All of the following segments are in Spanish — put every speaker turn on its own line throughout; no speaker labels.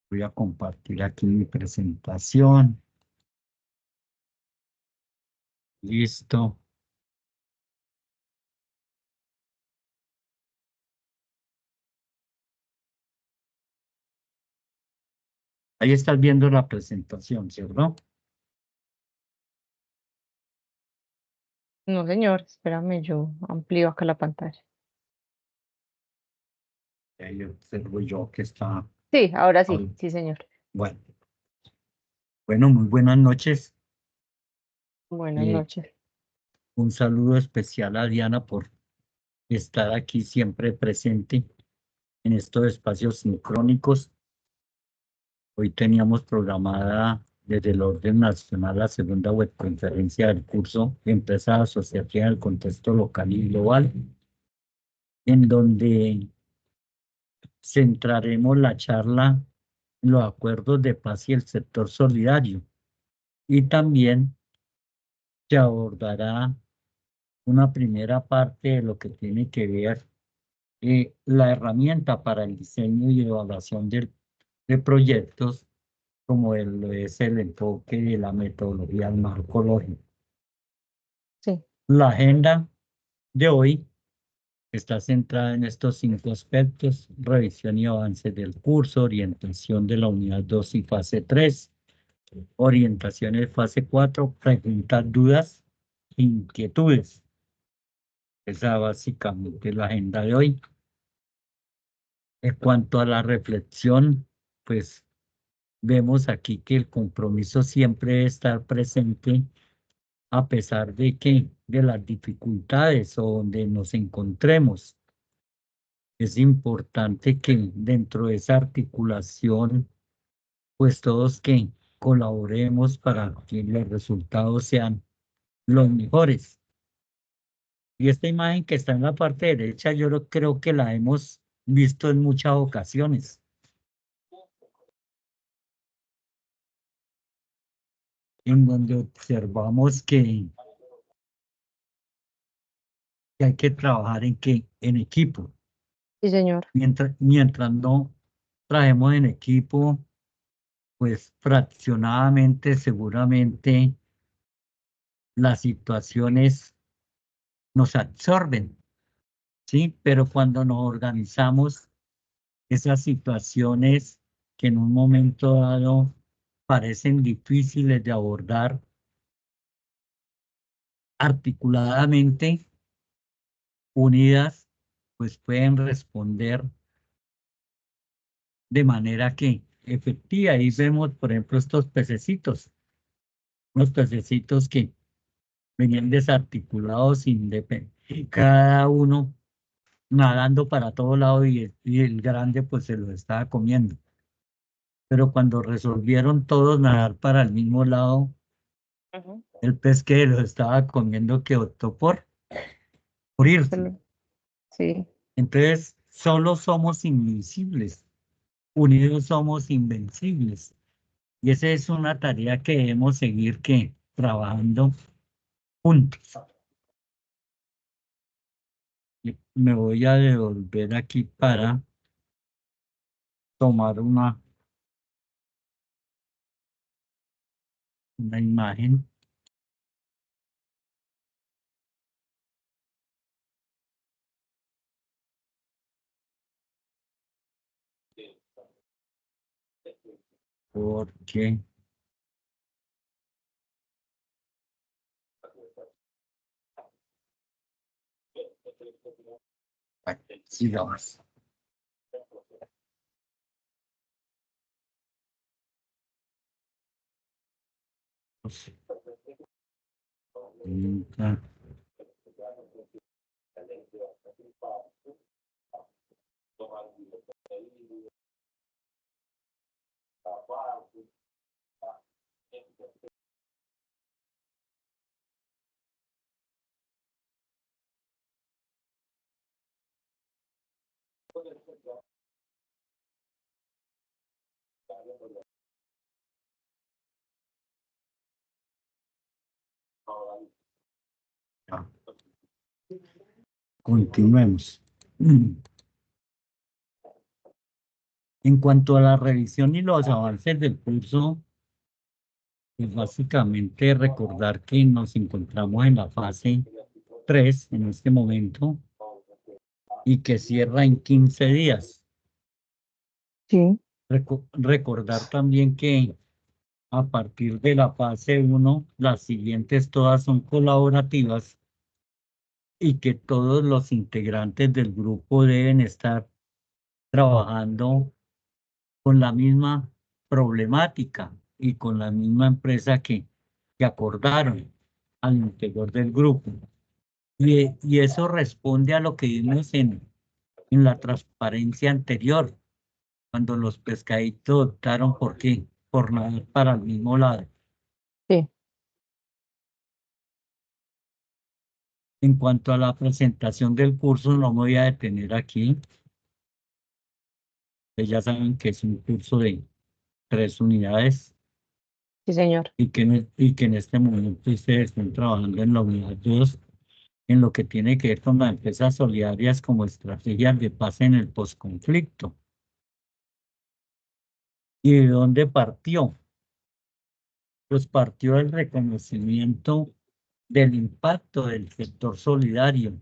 Voy a compartir aquí mi presentación. Listo. Ahí estás viendo la presentación, ¿cierto?
No, señor, espérame, yo amplío acá la pantalla.
Ahí observo yo que está.
Sí, ahora sí,
Ahí.
sí, señor.
Bueno, bueno, muy buenas noches.
Buenas
Eh,
noches.
un saludo especial a Diana por estar aquí siempre presente en estos espacios sincrónicos. Hoy teníamos programada desde el orden nacional la segunda webconferencia del curso Empresas Asociativas en el contexto local y global, en donde centraremos la charla en los acuerdos de paz y el sector solidario. Y también se abordará una primera parte de lo que tiene que ver la herramienta para el diseño y evaluación de proyectos, como es el enfoque de la metodología del marco lógico.
Sí,
La agenda de hoy está centrada en estos 5 aspectos: revisión y avance del curso, orientación de la unidad 2 y fase 3, orientaciones fase 4, preguntas, dudas, inquietudes. Esa básicamente es la agenda de hoy. En cuanto a la reflexión, pues vemos aquí que el compromiso siempre debe estar presente a pesar de las dificultades o donde nos encontremos. Es importante que dentro de esa articulación, pues todos que colaboremos para que los resultados sean los mejores. Y esta imagen que está en la parte derecha, creo que la hemos visto en muchas ocasiones, en donde observamos que hay que trabajar en equipo.
sí, señor.
Mientras no trabajemos en equipo, pues fraccionadamente seguramente las situaciones nos absorben, ¿sí? Pero cuando nos organizamos, esas situaciones que en un momento dado parecen difíciles de abordar articuladamente, unidas, pues pueden responder de manera que efectiva. Ahí vemos, por ejemplo, estos pececitos, unos pececitos que venían desarticulados, independientes, cada uno nadando para todo lado y el grande pues se lo estaba comiendo. Pero cuando resolvieron todos nadar para el mismo lado,
Ujú.
el pez que los estaba comiendo que optó por irse.
Sí,
Entonces, solo somos invencibles, unidos somos invencibles. Y esa es una tarea que debemos seguir trabajando juntos. Y me voy a devolver aquí para tomar una imagen. Porque, bueno, sigamos. Ah, continuemos. En cuanto a la revisión y los avances del curso, pues básicamente recordar que nos encontramos en la fase 3 en este momento y que cierra en 15 días.
Sí,
Recordar también que a partir de la fase 1, las siguientes todas son colaborativas y que todos los integrantes del grupo deben estar trabajando con la misma problemática y con la misma empresa que acordaron al interior del grupo. Y eso responde a lo que vimos en la transparencia anterior, cuando los pescaditos optaron por qué, por nadar para el mismo lado.
sí,
En cuanto a la presentación del curso, no me voy a detener aquí. Ustedes ya saben que es un curso de 3 unidades
sí, señor.
y que en este momento ustedes están trabajando en la unidad 2 en lo que tiene que ver con las empresas solidarias como estrategias de paz en el posconflicto. ¿Y de dónde partió? Pues partió del reconocimiento del impacto del sector solidario,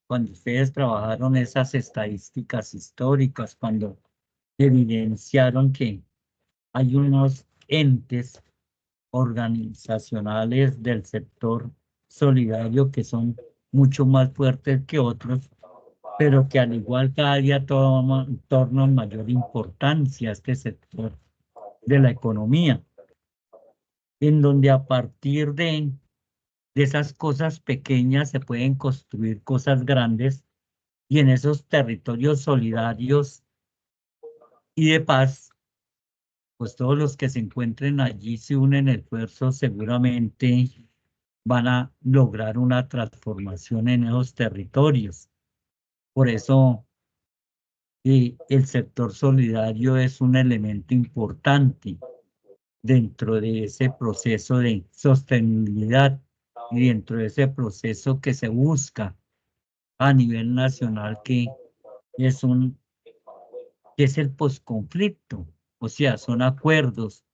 cuando ustedes trabajaron esas estadísticas históricas, cuando evidenciaron que hay unos entes organizacionales del sector solidario que son mucho más fuertes que otros, pero que al igual cada día tornan mayor importancia a este sector de la economía, en donde a partir de esas cosas pequeñas se pueden construir cosas grandes y en esos territorios solidarios y de paz, pues todos los que se encuentren allí se unen esfuerzos, seguramente van a lograr una transformación en esos territorios. Por eso, el sector solidario es un elemento importante dentro de ese proceso de sostenibilidad y dentro de ese proceso que se busca a nivel nacional, es un, que es el posconflicto. O sea, son acuerdos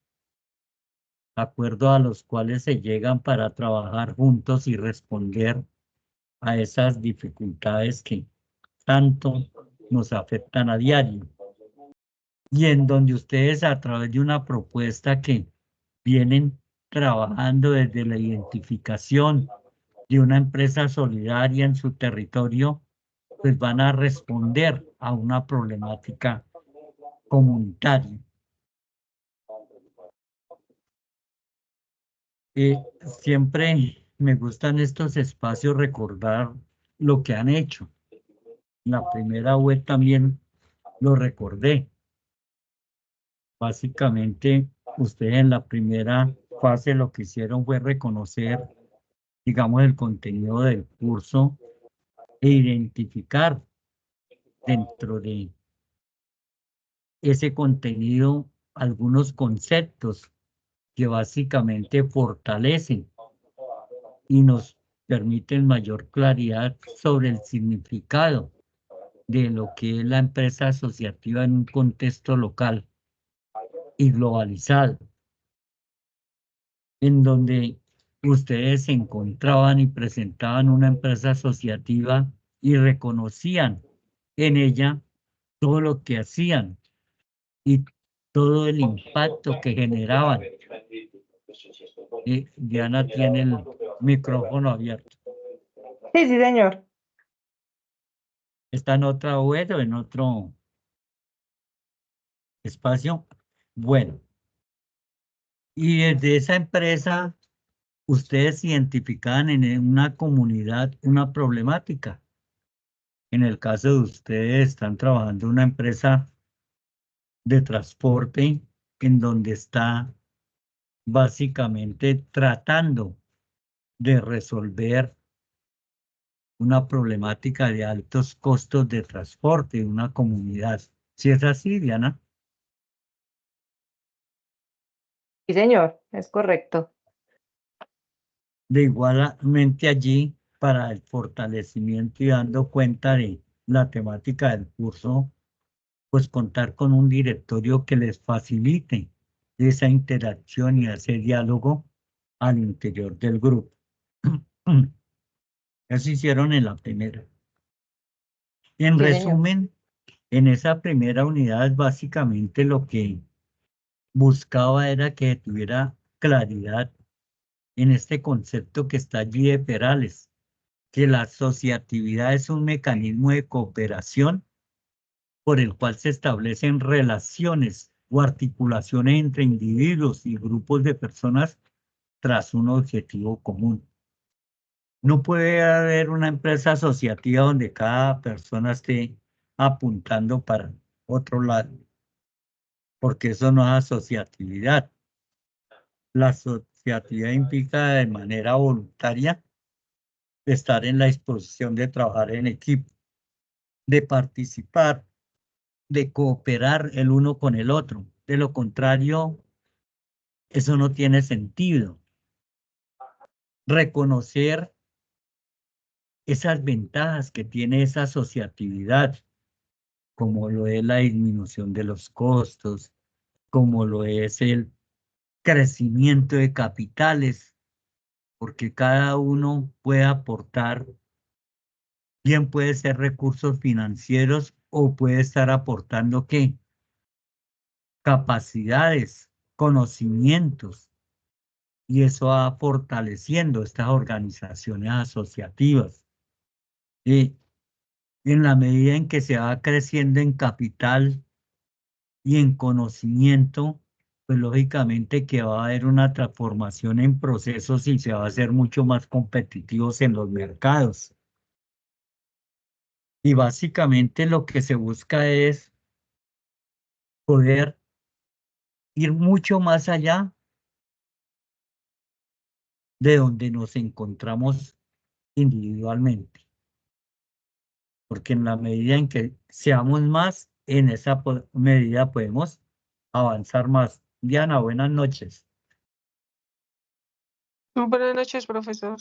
a los cuales se llegan para trabajar juntos y responder a esas dificultades que tanto nos afectan a diario. Y en donde ustedes a través de una propuesta que vienen trabajando desde la identificación de una empresa solidaria en su territorio, pues van a responder a una problemática comunitaria. Siempre me gustan estos espacios recordar lo que han hecho. La primera web también lo recordé. Básicamente, ustedes en la primera fase lo que hicieron fue reconocer, digamos, el contenido del curso e identificar dentro de ese contenido algunos conceptos que básicamente fortalecen y nos permiten mayor claridad sobre el significado de lo que es la empresa asociativa en un contexto local y globalizado, en donde ustedes se encontraban y presentaban una empresa asociativa y reconocían en ella todo lo que hacían y todo el impacto que generaban. Diana tiene el micrófono abierto.
Sí, sí, señor.
¿Está en otra web o en otro espacio? Bueno, y desde esa empresa ustedes identificaban en una comunidad una problemática. En el caso de ustedes, están trabajando en una empresa de transporte en donde está básicamente tratando de resolver una problemática de altos costos de transporte en una comunidad. ¿Si es así, Diana?
Sí, señor, es correcto.
De igualmente allí, para el fortalecimiento y dando cuenta de la temática del curso, pues contar con un directorio que les facilite esa interacción y ese diálogo al interior del grupo. Eso hicieron en la primera. En
Sí, señor.
resumen, en esa primera unidad básicamente lo que buscaba era que tuviera claridad en este concepto que está allí de Perales, que la asociatividad es un mecanismo de cooperación por el cual se establecen relaciones o articulaciones entre individuos y grupos de personas tras un objetivo común. No puede haber una empresa asociativa donde cada persona esté apuntando para otro lado, porque eso no es asociatividad. La asociatividad implica de manera voluntaria estar en la disposición de trabajar en equipo, de participar, de cooperar el uno con el otro. De lo contrario, eso no tiene sentido. Reconocer esas ventajas que tiene esa asociatividad, como lo es la disminución de los costos, como lo es el crecimiento de capitales, porque cada uno puede aportar, bien puede ser recursos financieros o puede estar aportando qué, capacidades, conocimientos, y eso va fortaleciendo estas organizaciones asociativas. Y en la medida en que se va creciendo en capital y en conocimiento, pues lógicamente que va a haber una transformación en procesos y se va a hacer mucho más competitivos en los mercados. Y básicamente lo que se busca es poder ir mucho más allá de donde nos encontramos individualmente, porque en la medida en que seamos más, en esa medida podemos avanzar más. Diana, buenas noches.
Buenas noches, profesor.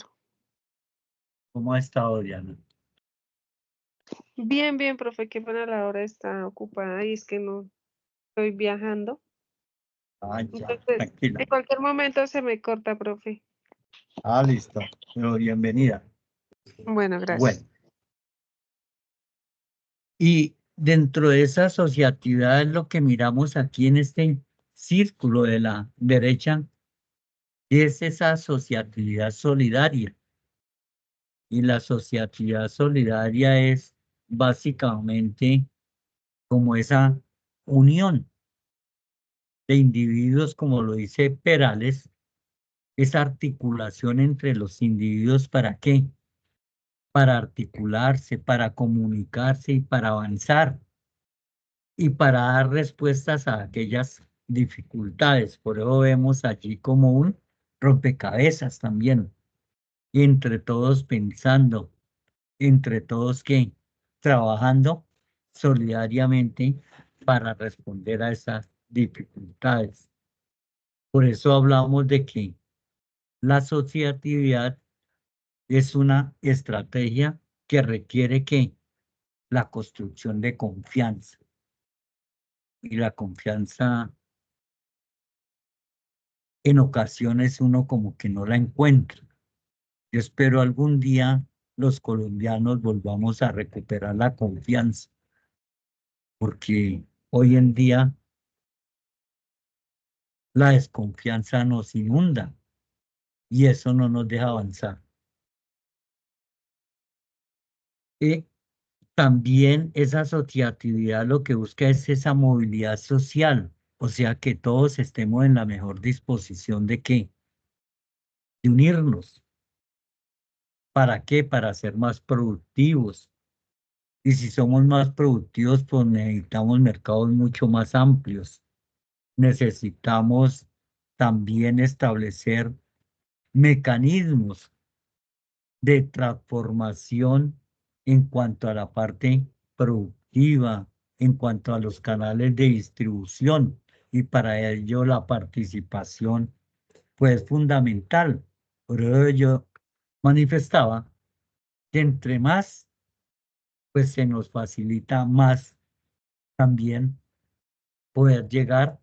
¿Cómo ha estado, Diana?
Bien, bien, profe, qué pena la hora está ocupada y es que no estoy viajando.
Ah, ya,
Entonces,
tranquila.
en cualquier momento se me corta, profe.
Ah, listo. Pero bienvenida.
Bueno, gracias.
Bueno, y dentro de esa asociatividad lo que miramos aquí en este círculo de la derecha es esa asociatividad solidaria. Y la asociatividad solidaria es básicamente como esa unión de individuos, como lo dice Perales, esa articulación entre los individuos, ¿para qué? Para articularse, para comunicarse y para avanzar y para dar respuestas a aquellas dificultades. Por eso vemos allí como un rompecabezas también, y entre todos pensando, entre todos que trabajando solidariamente para responder a esas dificultades. Por eso hablamos de que la asociatividad es una estrategia que requiere que la construcción de confianza. Y la confianza en ocasiones uno como que no la encuentra. Yo espero algún día los colombianos volvamos a recuperar la confianza, porque hoy en día la desconfianza nos inunda y eso no nos deja avanzar. Y también esa asociatividad lo que busca es esa movilidad social, o sea, que todos estemos en la mejor disposición de qué, de unirnos. ¿Para qué? Para ser más productivos. Y si somos más productivos, pues necesitamos mercados mucho más amplios. Necesitamos también establecer mecanismos de transformación en cuanto a la parte productiva, en cuanto a los canales de distribución. Y para ello la participación, pues, fundamental. Por ello yo manifestaba que entre más, pues se nos facilita más también poder llegar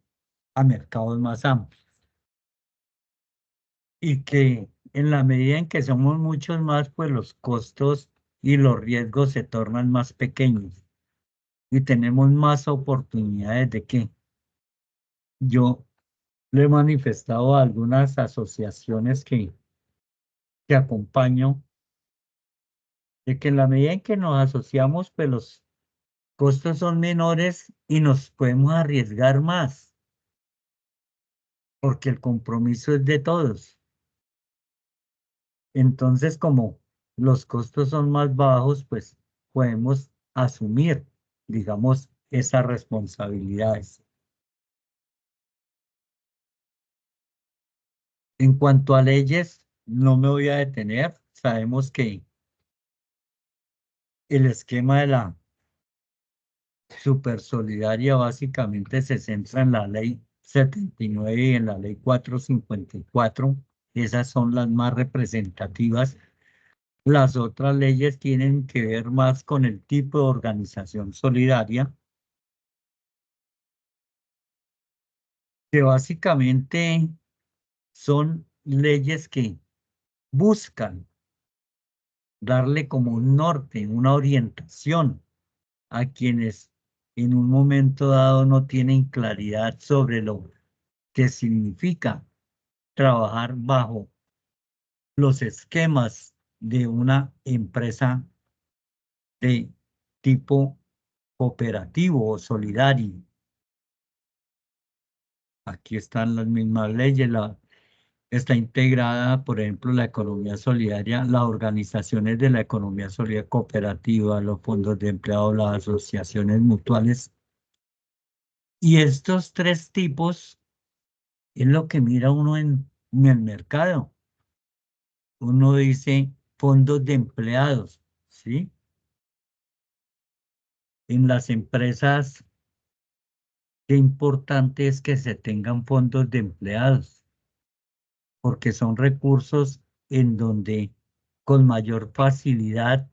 a mercados más amplios. Y que en la medida en que somos muchos más, pues los costos y los riesgos se tornan más pequeños y tenemos más oportunidades de que yo le he manifestado a algunas asociaciones que acompaño, de que en la medida en que nos asociamos, pues los costos son menores y nos podemos arriesgar más, porque el compromiso es de todos. Entonces, como los costos son más bajos, pues podemos asumir, digamos, esas responsabilidades. En cuanto a leyes, no me voy a detener. Sabemos que el esquema de la supersolidaria básicamente se centra en la ley 79 y en la ley 454. Esas son las más representativas. Las otras leyes tienen que ver más con el tipo de organización solidaria, que básicamente son leyes que buscan darle como un norte, una orientación a quienes en un momento dado no tienen claridad sobre lo que significa trabajar bajo los esquemas de una empresa de tipo cooperativo o solidario. Aquí están las mismas leyes, está integrada, por ejemplo, la economía solidaria, las organizaciones de la economía solidaria cooperativa, los fondos de empleados, las asociaciones mutuales. Y estos tres tipos es lo que mira uno en el mercado. Uno dice fondos de empleados, ¿sí? En las empresas, qué importante es que se tengan fondos de empleados, porque son recursos en donde con mayor facilidad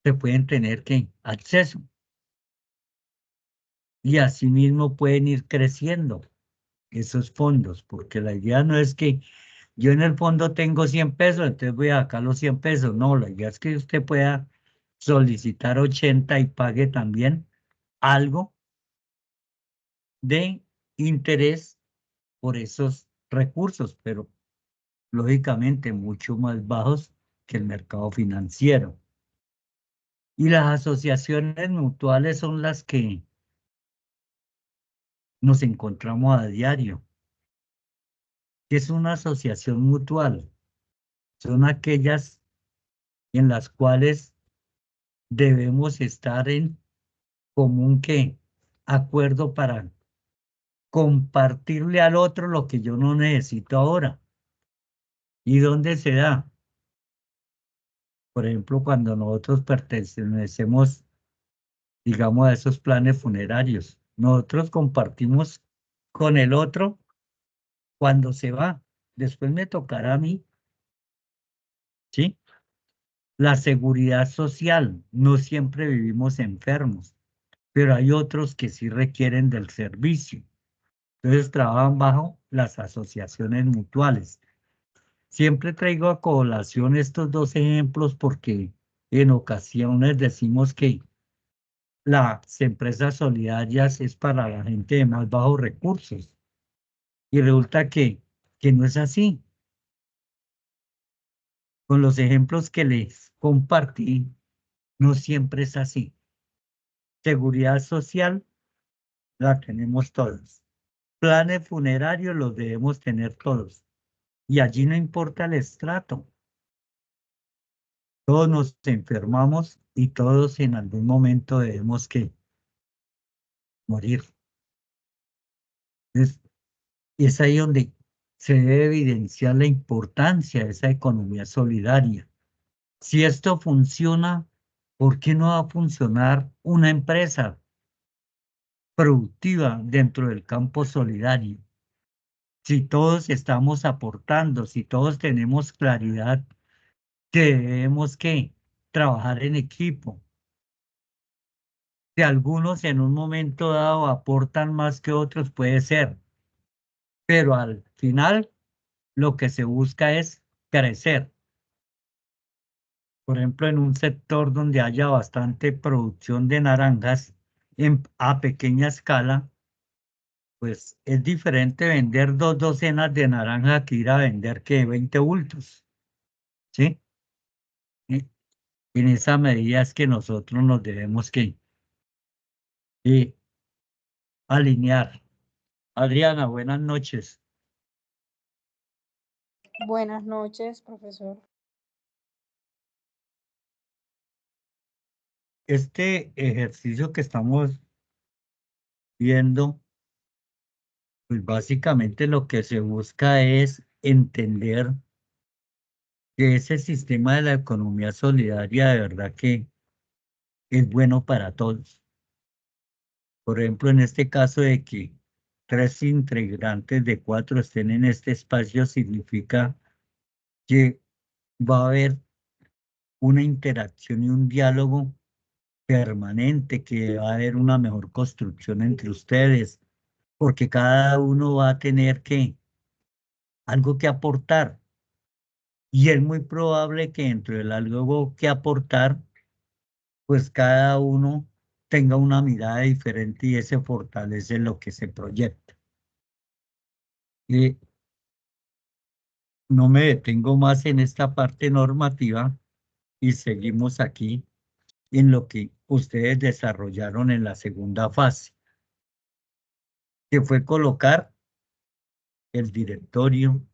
se pueden tener que acceso y asimismo pueden ir creciendo esos fondos, porque la idea no es que yo en el fondo tengo 100 pesos, entonces voy a sacar los 100 pesos. No, la idea es que usted pueda solicitar 80 y pague también algo de interés por esos recursos, pero lógicamente mucho más bajos que el mercado financiero. Y las asociaciones mutuales son las que nos encontramos a diario. ¿Qué es una asociación mutual? Son aquellas en las cuales debemos estar en común que acuerdo para compartirle al otro lo que yo no necesito ahora. ¿Y dónde se da? Por ejemplo, cuando nosotros pertenecemos, digamos, a esos planes funerarios, nosotros compartimos con el otro cuando se va. Después me tocará a mí, ¿sí? La seguridad social, no siempre vivimos enfermos, pero hay otros que sí requieren del servicio. Entonces trabajan bajo las asociaciones mutuales. Siempre traigo a colación estos dos ejemplos porque en ocasiones decimos que las empresas solidarias es para la gente de más bajos recursos y resulta que no es así. Con los ejemplos que les compartí, no siempre es así. Seguridad social la tenemos todos. Planes funerarios los debemos tener todos. Y allí no importa el estrato. Todos nos enfermamos y todos en algún momento debemos que morir. Es ahí donde se debe evidenciar la importancia de esa economía solidaria. Si esto funciona, ¿por qué no va a funcionar una empresa productiva dentro del campo solidario? Si todos estamos aportando, si todos tenemos claridad que debemos que trabajar en equipo, Si algunos en un momento dado aportan más que otros, puede ser, pero al final lo que se busca es crecer. Por ejemplo, en un sector donde haya bastante producción de naranjas a pequeña escala, pues es diferente vender 2 docenas de naranjas que ir a vender que 20 bultos, ¿sí? Y en esa medida es que nosotros nos debemos que eh, alinear. Adriana, buenas noches.
Buenas noches, profesor.
Este ejercicio que estamos viendo, pues básicamente lo que se busca es entender que ese sistema de la economía solidaria de verdad que es bueno para todos. Por ejemplo, en este caso de que 3 integrantes de 4 estén en este espacio significa que va a haber una interacción y un diálogo permanente, que va a haber una mejor construcción entre ustedes, porque cada uno va a tener algo que aportar. Y es muy probable que dentro del algo que aportar, pues cada uno tenga una mirada diferente y ese fortalece lo que se proyecta. Y no me detengo más en esta parte normativa y seguimos aquí en lo que ustedes desarrollaron en la segunda fase, que fue colocar el directorio,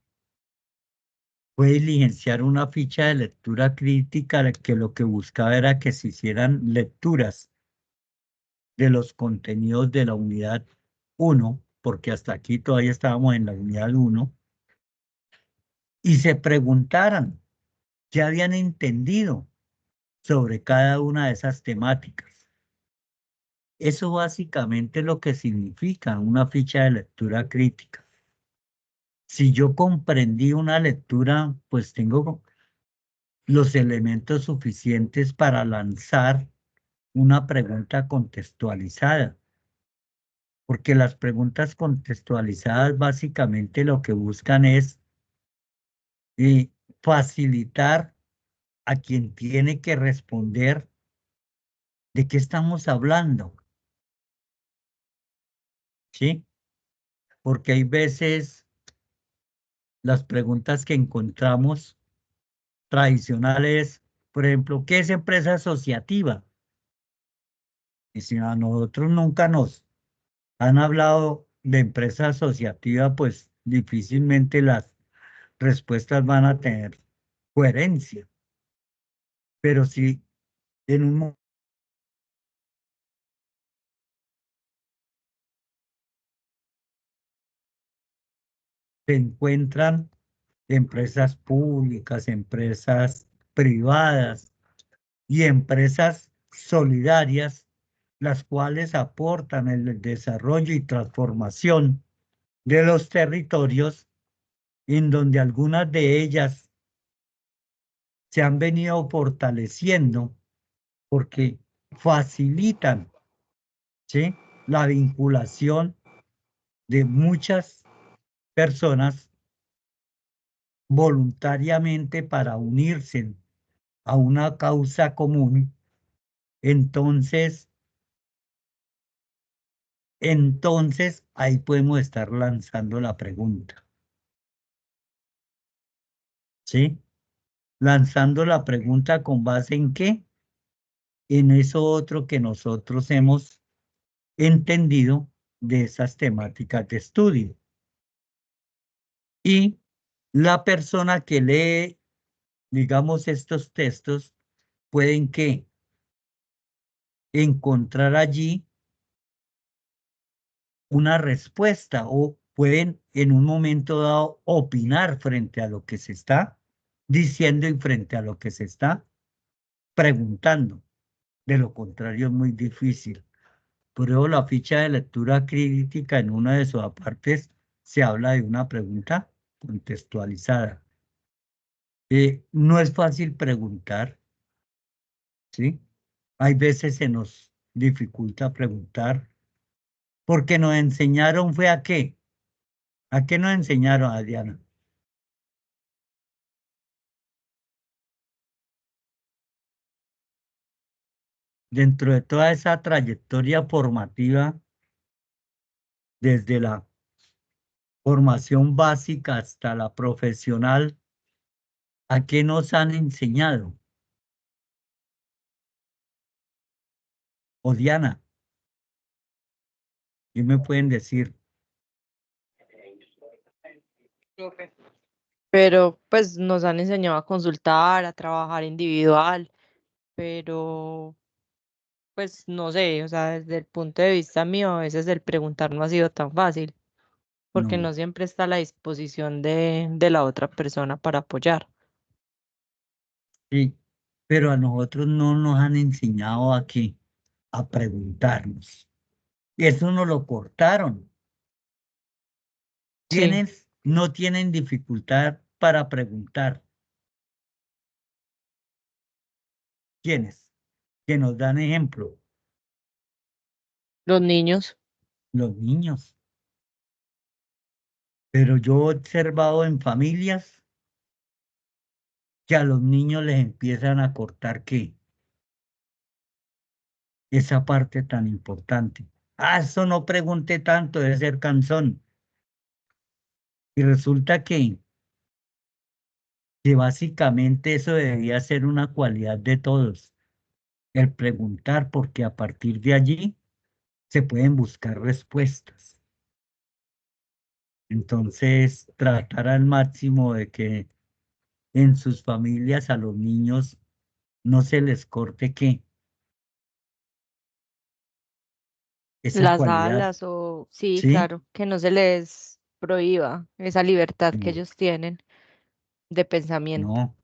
fue diligenciar una ficha de lectura crítica que lo que buscaba era que se hicieran lecturas de los contenidos de la unidad 1, porque hasta aquí todavía estábamos en la unidad 1, y se preguntaran qué habían entendido sobre cada una de esas temáticas. Eso básicamente es lo que significa una ficha de lectura crítica. Si yo comprendí una lectura, pues tengo los elementos suficientes para lanzar una pregunta contextualizada, porque las preguntas contextualizadas básicamente lo que buscan es y facilitar a quien tiene que responder de qué estamos hablando, ¿sí? Porque hay veces las preguntas que encontramos tradicionales, por ejemplo, ¿qué es empresa asociativa? Y si a nosotros nunca nos han hablado de empresa asociativa, pues difícilmente las respuestas van a tener coherencia. Pero si en un momento se encuentran empresas públicas, empresas privadas y empresas solidarias, las cuales aportan el desarrollo y transformación de los territorios, en donde algunas de ellas se han venido fortaleciendo porque facilitan, ¿sí?, la vinculación de muchas personas voluntariamente para unirse a una causa común. Entonces, ahí podemos estar lanzando la pregunta, ¿sí? Lanzando la pregunta con base en qué, en eso otro que nosotros hemos entendido de esas temáticas de estudio. Y la persona que lee, digamos, estos textos, pueden que encontrar allí una respuesta o pueden en un momento dado opinar frente a lo que se está diciendo y frente a lo que se está preguntando. De lo contrario es muy difícil. Por eso la ficha de lectura crítica en una de sus apartes se habla de una pregunta contextualizada. No es fácil preguntar, ¿sí? Hay veces se nos dificulta preguntar. Porque nos enseñaron fue a qué. ¿A qué nos enseñaron, Adriana? Dentro de toda esa trayectoria formativa, desde la formación básica hasta la profesional, ¿a qué nos han enseñado? O Diana, ¿qué me pueden decir?
Pero pues nos han enseñado a consultar, a trabajar individual, pero pues no sé, o sea, desde el punto de vista mío, a veces el preguntar no ha sido tan fácil, porque
No,
no siempre está a la disposición de la otra persona para apoyar.
sí, pero a nosotros no nos han enseñado a qué, a preguntarnos. Y eso nos lo cortaron.
Sí,
¿Quiénes no tienen dificultad para preguntar? ¿Quiénes? Que nos dan ejemplo.
los niños,
Los niños. Pero yo he observado en familias que a los niños les empiezan a cortar qué, esa parte tan importante. Ah, eso no pregunte tanto, debe ser cansón. Y resulta que básicamente eso debería ser una cualidad de todos, el preguntar, porque a partir de allí se pueden buscar respuestas. Entonces, tratar al máximo de que en sus familias a los niños no se les corte qué, esa
las
cualidad,
alas o sí,
¿sí?
claro, que no se les prohíba esa libertad que
No,
ellos tienen de pensamiento.
no,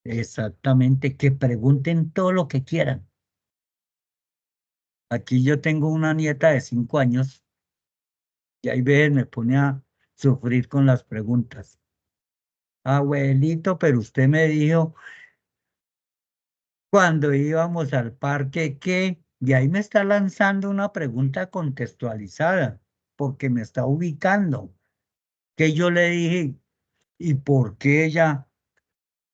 exactamente, que pregunten todo lo que quieran. Aquí yo tengo una nieta de 5 años y hay veces me pone a sufrir con las preguntas. Abuelito, pero usted me dijo cuando íbamos al parque que, y ahí me está lanzando una pregunta contextualizada, porque me está ubicando, que yo le dije, ¿y por qué ella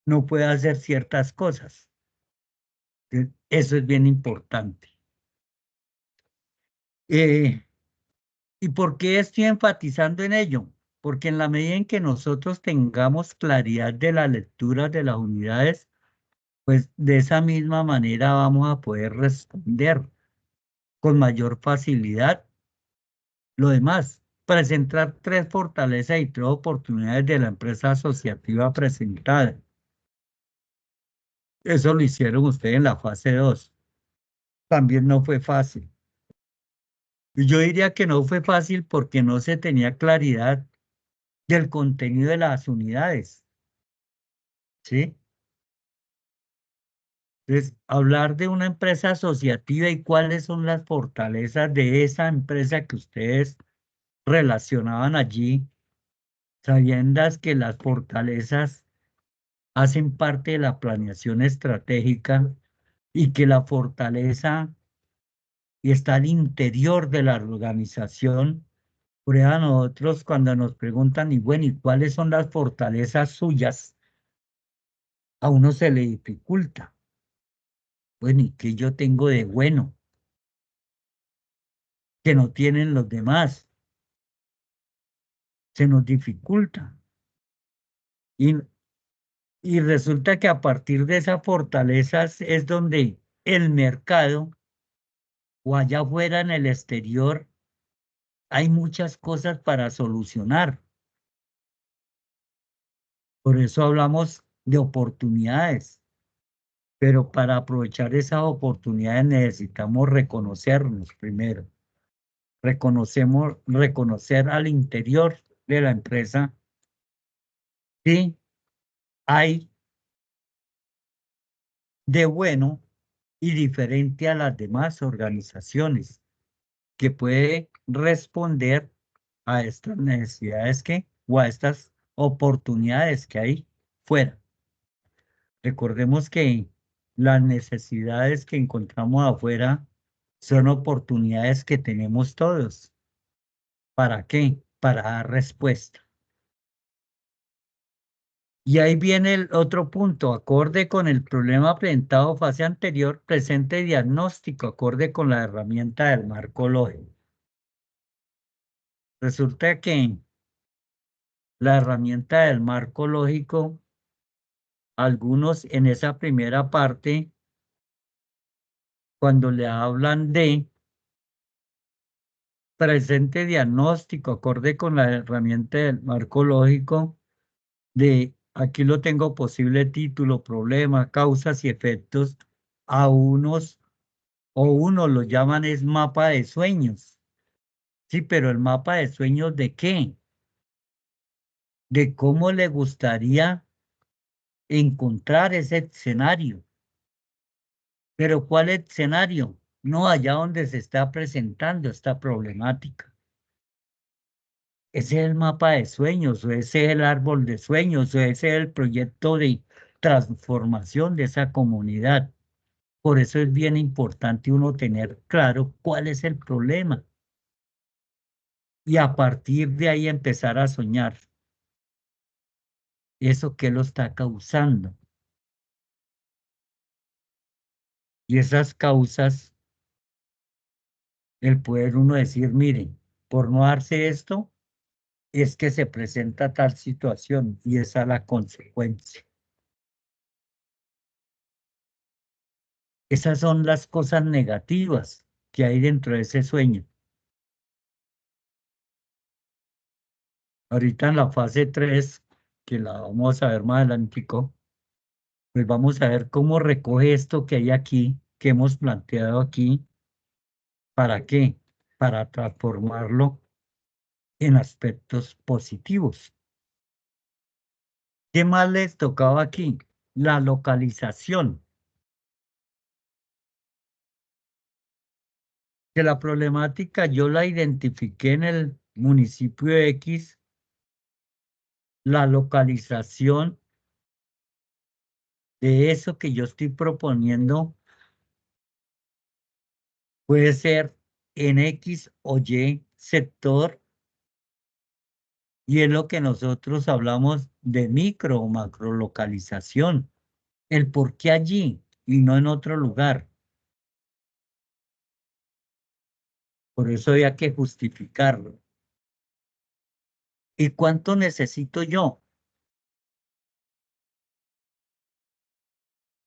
no puede hacer ciertas cosas? Eso es bien importante. Eh, ¿Y por qué estoy enfatizando en ello? Porque en la medida en que nosotros tengamos claridad de la lectura de las unidades, pues de esa misma manera vamos a poder responder con mayor facilidad. Lo demás, presentar 3 fortalezas y 3 oportunidades de la empresa asociativa presentada. Eso lo hicieron ustedes en la fase 2. También no fue fácil. Y yo diría que no fue fácil porque no se tenía claridad del contenido de las unidades, ¿sí? Entonces, hablar de una empresa asociativa y cuáles son las fortalezas de esa empresa que ustedes relacionaban allí, sabiendo que las fortalezas hacen parte de la planeación estratégica y que la fortaleza está al interior de la organización. Prueba a nosotros cuando nos preguntan, y bueno, ¿y cuáles son las fortalezas suyas? A uno se le dificulta. Bueno, ¿y qué yo tengo de bueno que no tienen los demás? Se nos dificulta. Y, y resulta que a partir de esas fortalezas es donde el mercado o allá afuera en el exterior hay muchas cosas para solucionar. Por eso hablamos de oportunidades. Pero para aprovechar esas oportunidades necesitamos reconocernos primero. Reconocer al interior de la empresa qué hay de bueno y diferente a las demás organizaciones que puede responder a estas necesidades o a estas oportunidades que hay fuera. Recordemos que las necesidades que encontramos afuera Son oportunidades que tenemos todos. ¿Para qué? Para dar respuesta. Y ahí viene el otro punto, acorde con el problema presentado fase anterior, presente diagnóstico, acorde con la herramienta del marco lógico. Resulta que la herramienta del marco lógico, algunos en esa primera parte, cuando le hablan de presente diagnóstico, acorde con la herramienta del marco lógico, de aquí lo tengo posible título, problema, causas y efectos, a unos o uno lo llaman es mapa de sueños. Sí, pero el mapa de sueños ¿de qué? De cómo le gustaría encontrar ese escenario. Pero ¿cuál escenario? No allá donde se está presentando esta problemática. Ese es el mapa de sueños, o ese es el árbol de sueños, o ese es el proyecto de transformación de esa comunidad. Por eso es bien importante uno tener claro cuál es el problema y a partir de ahí empezar a soñar. ¿Eso qué lo está causando? Y esas causas, el poder uno decir, mire, por no darse esto, es que se presenta tal situación y esa es la consecuencia. Esas son las cosas negativas que hay dentro de ese sueño. Ahorita en la fase 3, que la vamos a ver más adelantico, pues vamos a ver cómo recoge esto que hay aquí, que hemos planteado aquí. ¿Para qué? Para transformarlo en aspectos positivos. ¿Qué más les tocaba aquí? La localización. Que la problemática yo la identifiqué en el municipio X, la localización de eso que yo estoy proponiendo puede ser en X o Y sector y es lo que nosotros hablamos de micro o macro localización. El por qué allí y no en otro lugar. Por eso había que justificarlo. ¿Y cuánto necesito yo?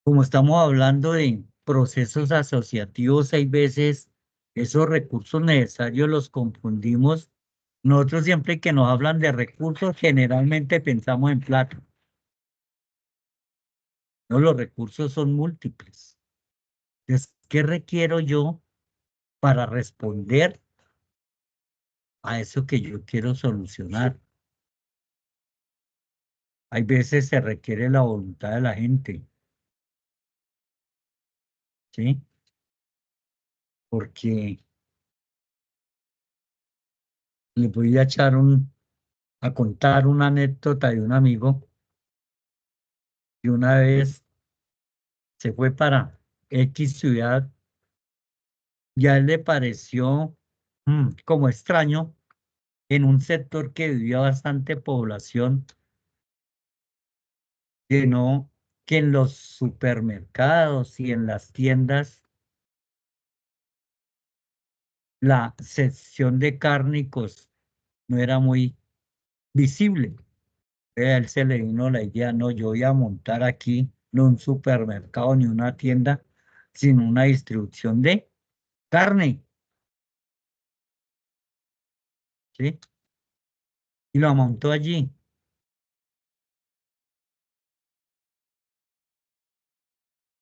Como estamos hablando de procesos asociativos, hay veces esos recursos necesarios los confundimos. Nosotros siempre que nos hablan de recursos, generalmente pensamos en plata. No, los recursos son múltiples. Entonces, ¿qué requiero yo para responder a eso que yo quiero solucionar? Hay veces se requiere la voluntad de la gente, ¿sí? Porque le voy a a contar una anécdota de un amigo que una vez se fue para X ciudad y a él le pareció como extraño en un sector que vivía bastante población, que no, que en los supermercados y en las tiendas la sección de cárnicos no era muy visible. A él se le vino la idea, no, yo voy a montar aquí no un supermercado ni una tienda, sino una distribución de carne, ¿sí? Y lo montó allí.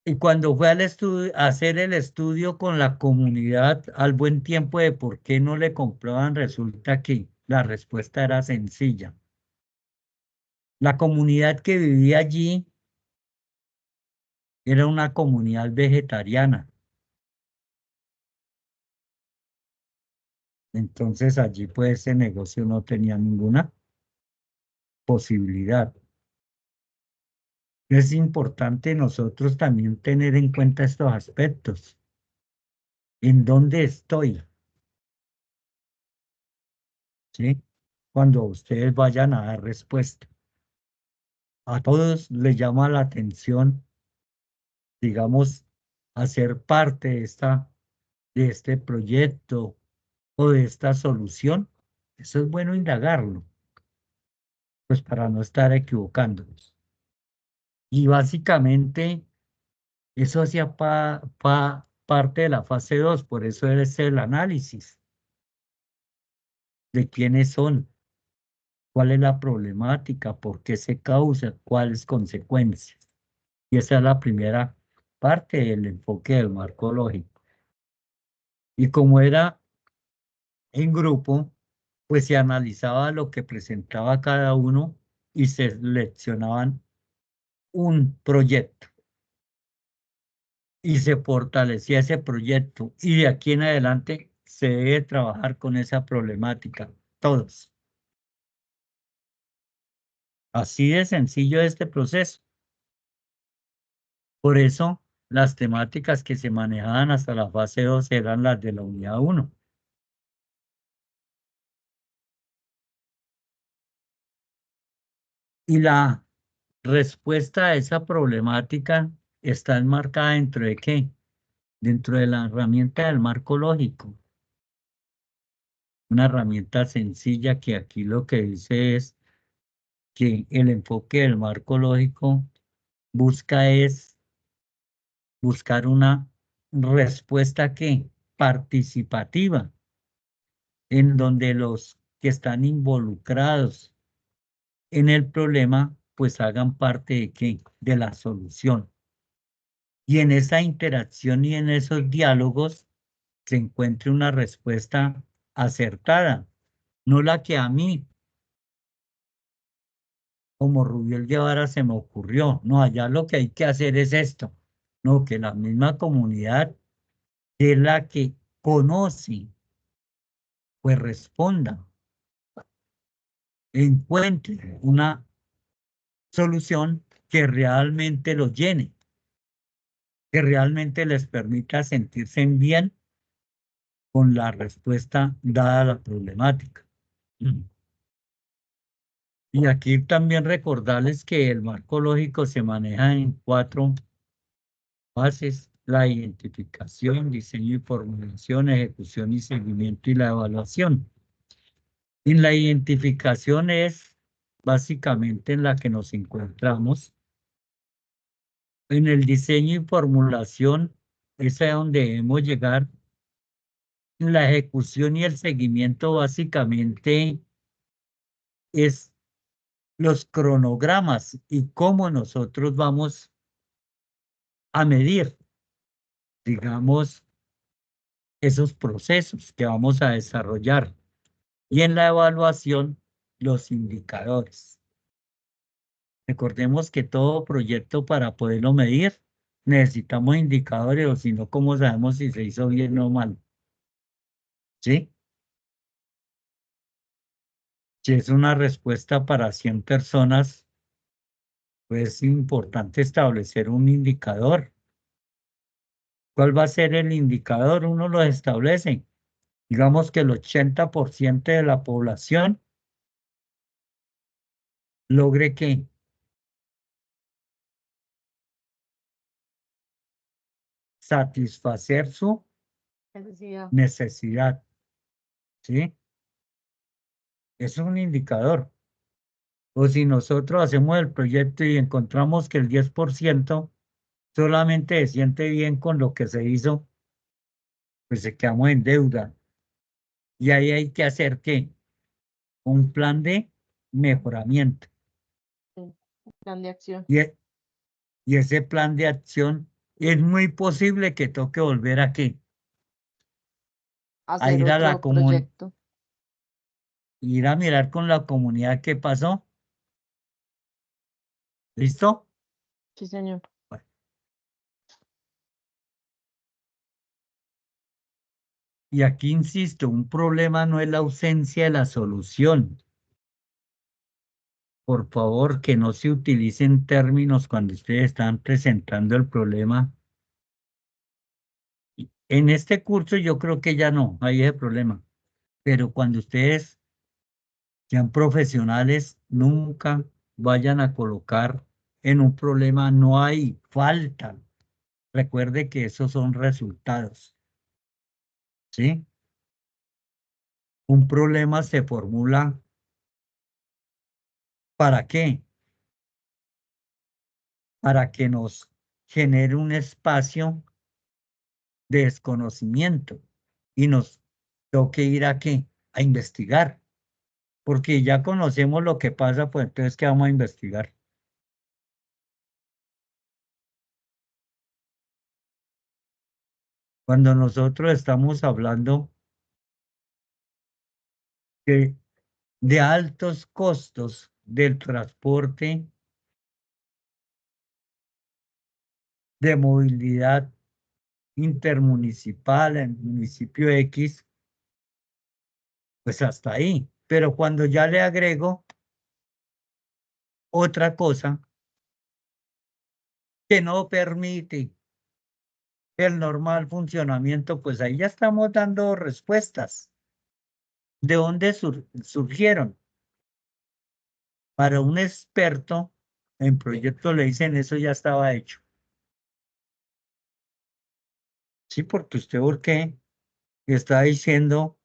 Y cuando fue al estudio, a hacer el estudio con la comunidad al buen tiempo de por qué no le compraban, resulta que la respuesta era sencilla. La comunidad que vivía allí era una comunidad vegetariana. Entonces allí pues ese negocio no tenía ninguna posibilidad. Es importante nosotros también tener en cuenta estos aspectos. ¿En dónde estoy? ¿Sí? Cuando ustedes vayan a dar respuesta. A todos les llama la atención, digamos, hacer parte de este proyecto o de esta solución. Eso es bueno indagarlo, pues para no estar equivocándonos. Y básicamente eso hacía parte de la fase 2, por eso es el análisis de quiénes son, cuál es la problemática, por qué se causa, cuáles consecuencias. Y esa es la primera parte del enfoque del marco lógico. Y como era en grupo, pues se analizaba lo que presentaba cada uno y se seleccionaban un proyecto y se fortalecía ese proyecto y de aquí en adelante se debe trabajar con esa problemática, todos. Así de sencillo este proceso. Por eso las temáticas que se manejaban hasta la fase 2 eran las de la unidad 1. Y la respuesta a esa problemática está enmarcada dentro de ¿qué? Dentro de la herramienta del marco lógico. Una herramienta sencilla que aquí lo que dice es que el enfoque del marco lógico buscar una respuesta que participativa, en donde los que están involucrados en el problema, pues hagan parte de ¿qué? De la solución. Y en esa interacción y en esos diálogos se encuentre una respuesta acertada, no la que a mí, como Rubiel Guevara, se me ocurrió. No, allá lo que hay que hacer es esto. No, que la misma comunidad es la que conoce, pues responda, encuentre una solución que realmente los llene, que realmente les permita sentirse bien con la respuesta dada a la problemática. Y aquí también recordarles que el marco lógico se maneja en 4 fases: la identificación, diseño y formulación, ejecución y seguimiento y la evaluación. En la identificación es básicamente en la que nos encontramos. En el diseño y formulación es a donde debemos llegar. La ejecución y el seguimiento básicamente es los cronogramas y cómo nosotros vamos a medir, digamos, esos procesos que vamos a desarrollar. Y en la evaluación, los indicadores. Recordemos que todo proyecto, para poderlo medir, necesitamos indicadores, o si no, ¿cómo sabemos si se hizo bien o mal? ¿Sí? Si es una respuesta para 100 personas, pues es importante establecer un indicador. ¿Cuál va a ser el indicador? Uno lo establece. Digamos que el 80% de la población logre que satisfacer su
Necesidad.
necesidad. ¿Sí? Es un indicador. O si nosotros hacemos el proyecto y encontramos que el 10% solamente se siente bien con lo que se hizo, pues se quedamos en deuda. Y ahí hay que hacer ¿qué? Un plan de mejoramiento.
Sí, plan de acción.
Y ese plan de acción es muy posible que toque volver aquí, a
Hacer
ir a la
otro proyecto.
ir a mirar con la comunidad qué pasó. ¿Listo?
Sí, señor.
Bueno, y aquí insisto, un problema no es la ausencia de la solución. Por favor, que no se utilicen términos cuando ustedes están presentando el problema En este curso yo creo que ya no, hay ese problema. Pero cuando ustedes sean profesionales, nunca vayan a colocar en un problema, no hay falta. Recuerde que esos son resultados, ¿sí? Un problema se formula ¿para qué? Para que nos genere un espacio de desconocimiento y nos toque ir a qué? A investigar, porque ya conocemos lo que pasa, pues entonces, ¿qué vamos a investigar? Cuando nosotros estamos hablando de, de altos costos del transporte, de movilidad intermunicipal en municipio X, pues hasta ahí. Pero cuando ya le agrego otra cosa que no permite el normal funcionamiento, pues ahí ya estamos dando respuestas. ¿De dónde surgieron? Para un experto en proyectos le dicen eso ya estaba hecho. Sí, porque usted, ¿por qué está diciendo,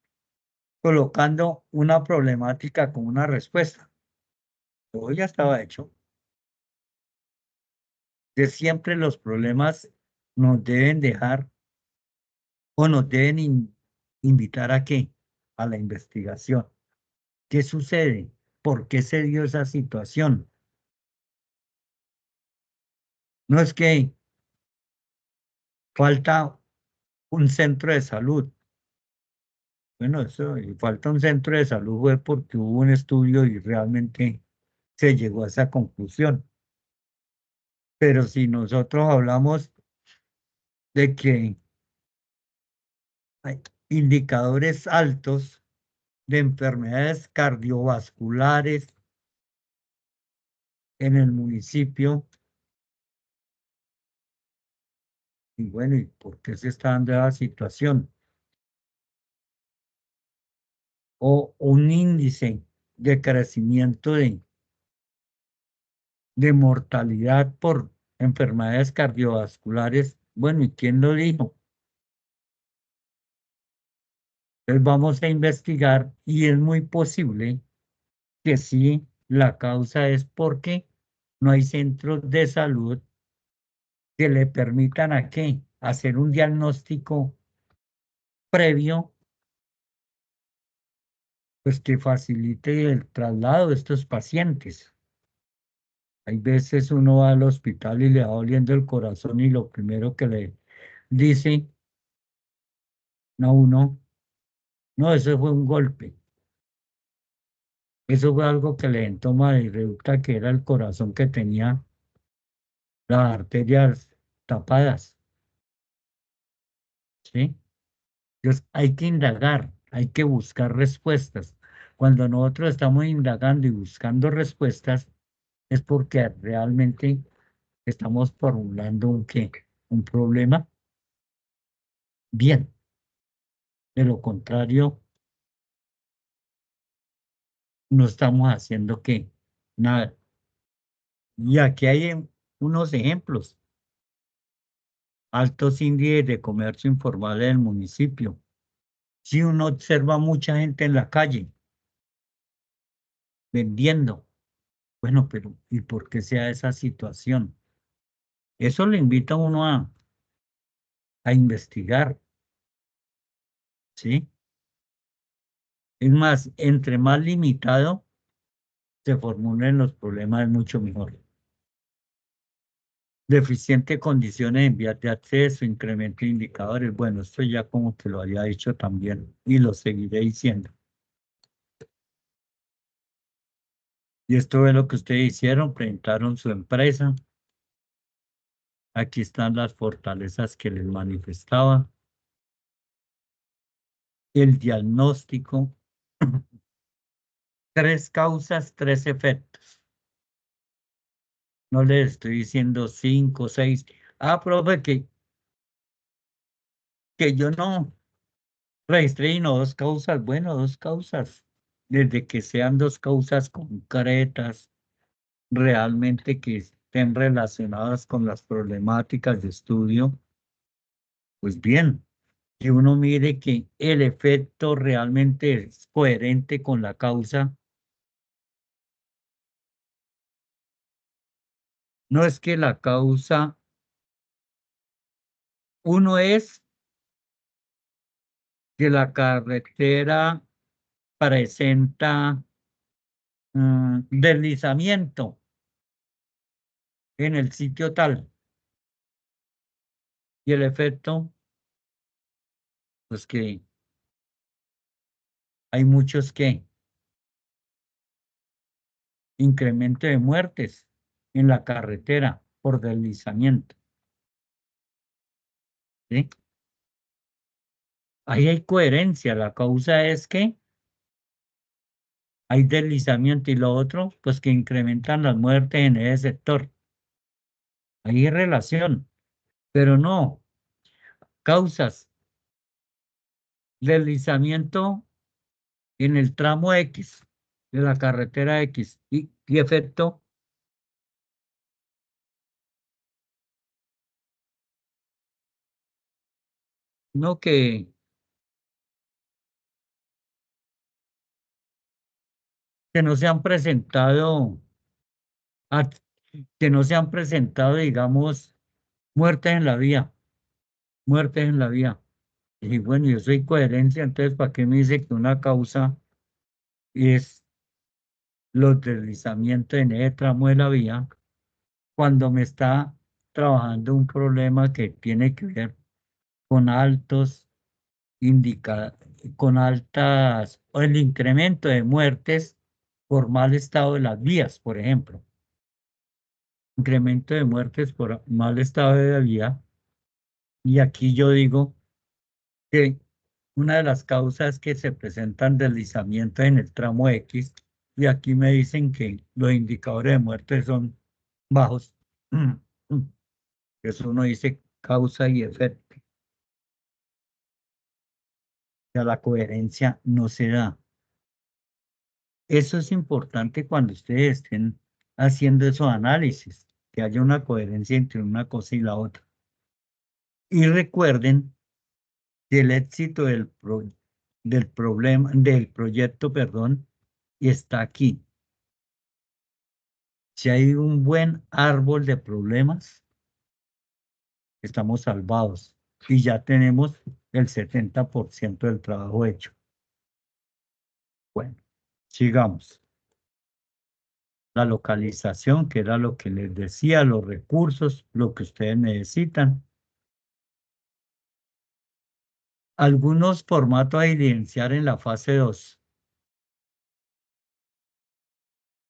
colocando una problemática con una respuesta? Todo ya estaba hecho. De siempre los problemas nos deben dejar o nos deben invitar a qué? A la investigación. ¿Qué sucede? ¿Por qué se dio esa situación? No es que falta un centro de salud. Bueno, eso, y falta un centro de salud fue porque hubo un estudio y realmente se llegó a esa conclusión. Pero si nosotros hablamos de que hay indicadores altos de enfermedades cardiovasculares en el municipio, y bueno, ¿y por qué se está dando esa situación? O un índice de crecimiento de mortalidad por enfermedades cardiovasculares. Bueno, ¿y quién lo dijo? Entonces vamos a investigar y es muy posible que sí, la causa es porque no hay centros de salud que le permitan a qué, hacer un diagnóstico previo, pues que facilite el traslado de estos pacientes. Hay veces uno va al hospital y le va doliendo el corazón y lo primero que le dice a uno, no, eso fue un golpe. Eso fue algo que le toma y resulta que era el corazón que tenía las arterias tapadas, ¿sí? Entonces hay que indagar, hay que buscar respuestas. Cuando nosotros estamos indagando y buscando respuestas, es porque realmente estamos formulando un qué, un problema. Bien, de lo contrario, no estamos haciendo qué, nada. Y aquí hay unos ejemplos. Altos índices de comercio informal en el municipio. Si uno observa mucha gente en la calle vendiendo, bueno, pero ¿y por qué sea esa situación? Eso le invita a uno a investigar, ¿sí? Es más, entre más limitado se formulen los problemas, es mucho mejor. Deficiente condiciones en vías de acceso, incremento de indicadores. Bueno, esto ya como que lo había dicho también y lo seguiré diciendo. Y esto es lo que ustedes hicieron, presentaron su empresa. Aquí están las fortalezas que les manifestaba. El diagnóstico. Tres causas, tres efectos. No les estoy diciendo cinco, seis. Ah, profe, que que yo no registré y no dos causas, bueno, dos causas. Desde que sean dos causas concretas, realmente que estén relacionadas con las problemáticas de estudio, pues bien, que uno mire que el efecto realmente es coherente con la causa. No es que la causa, uno es que la carretera presenta deslizamiento en el sitio tal y el efecto, pues que hay muchos que incremento de muertes en la carretera por deslizamiento. ¿Sí? Ahí hay coherencia. La causa es que hay deslizamiento y lo otro, pues que incrementan las muertes en ese sector. Hay relación, pero no. Causas, deslizamiento en el tramo X de la carretera X y efecto, no que no se han presentado, a- que no se han presentado, digamos, muertes en la vía, muertes en la vía. Y bueno, yo soy coherencia, entonces, ¿para qué me dice que una causa es los deslizamientos en ese tramo de la vía cuando me está trabajando un problema que tiene que ver con altos indica, con altas, o el incremento de muertes por mal estado de las vías, por ejemplo? Incremento de muertes por mal estado de la vía. Y aquí yo digo que una de las causas que se presentan deslizamientos en el tramo X, y aquí me dicen que los indicadores de muerte son bajos. Eso uno dice causa y efecto. Ya la coherencia no se da. Eso es importante cuando ustedes estén haciendo esos análisis, que haya una coherencia entre una cosa y la otra. Y recuerden que el éxito del problema, del proyecto, perdón, está aquí. Si hay un buen árbol de problemas, estamos salvados y ya tenemos el 70% del trabajo hecho. Bueno, sigamos. La localización, que era lo que les decía, los recursos, lo que ustedes necesitan. Algunos formatos a evidenciar en la fase 2.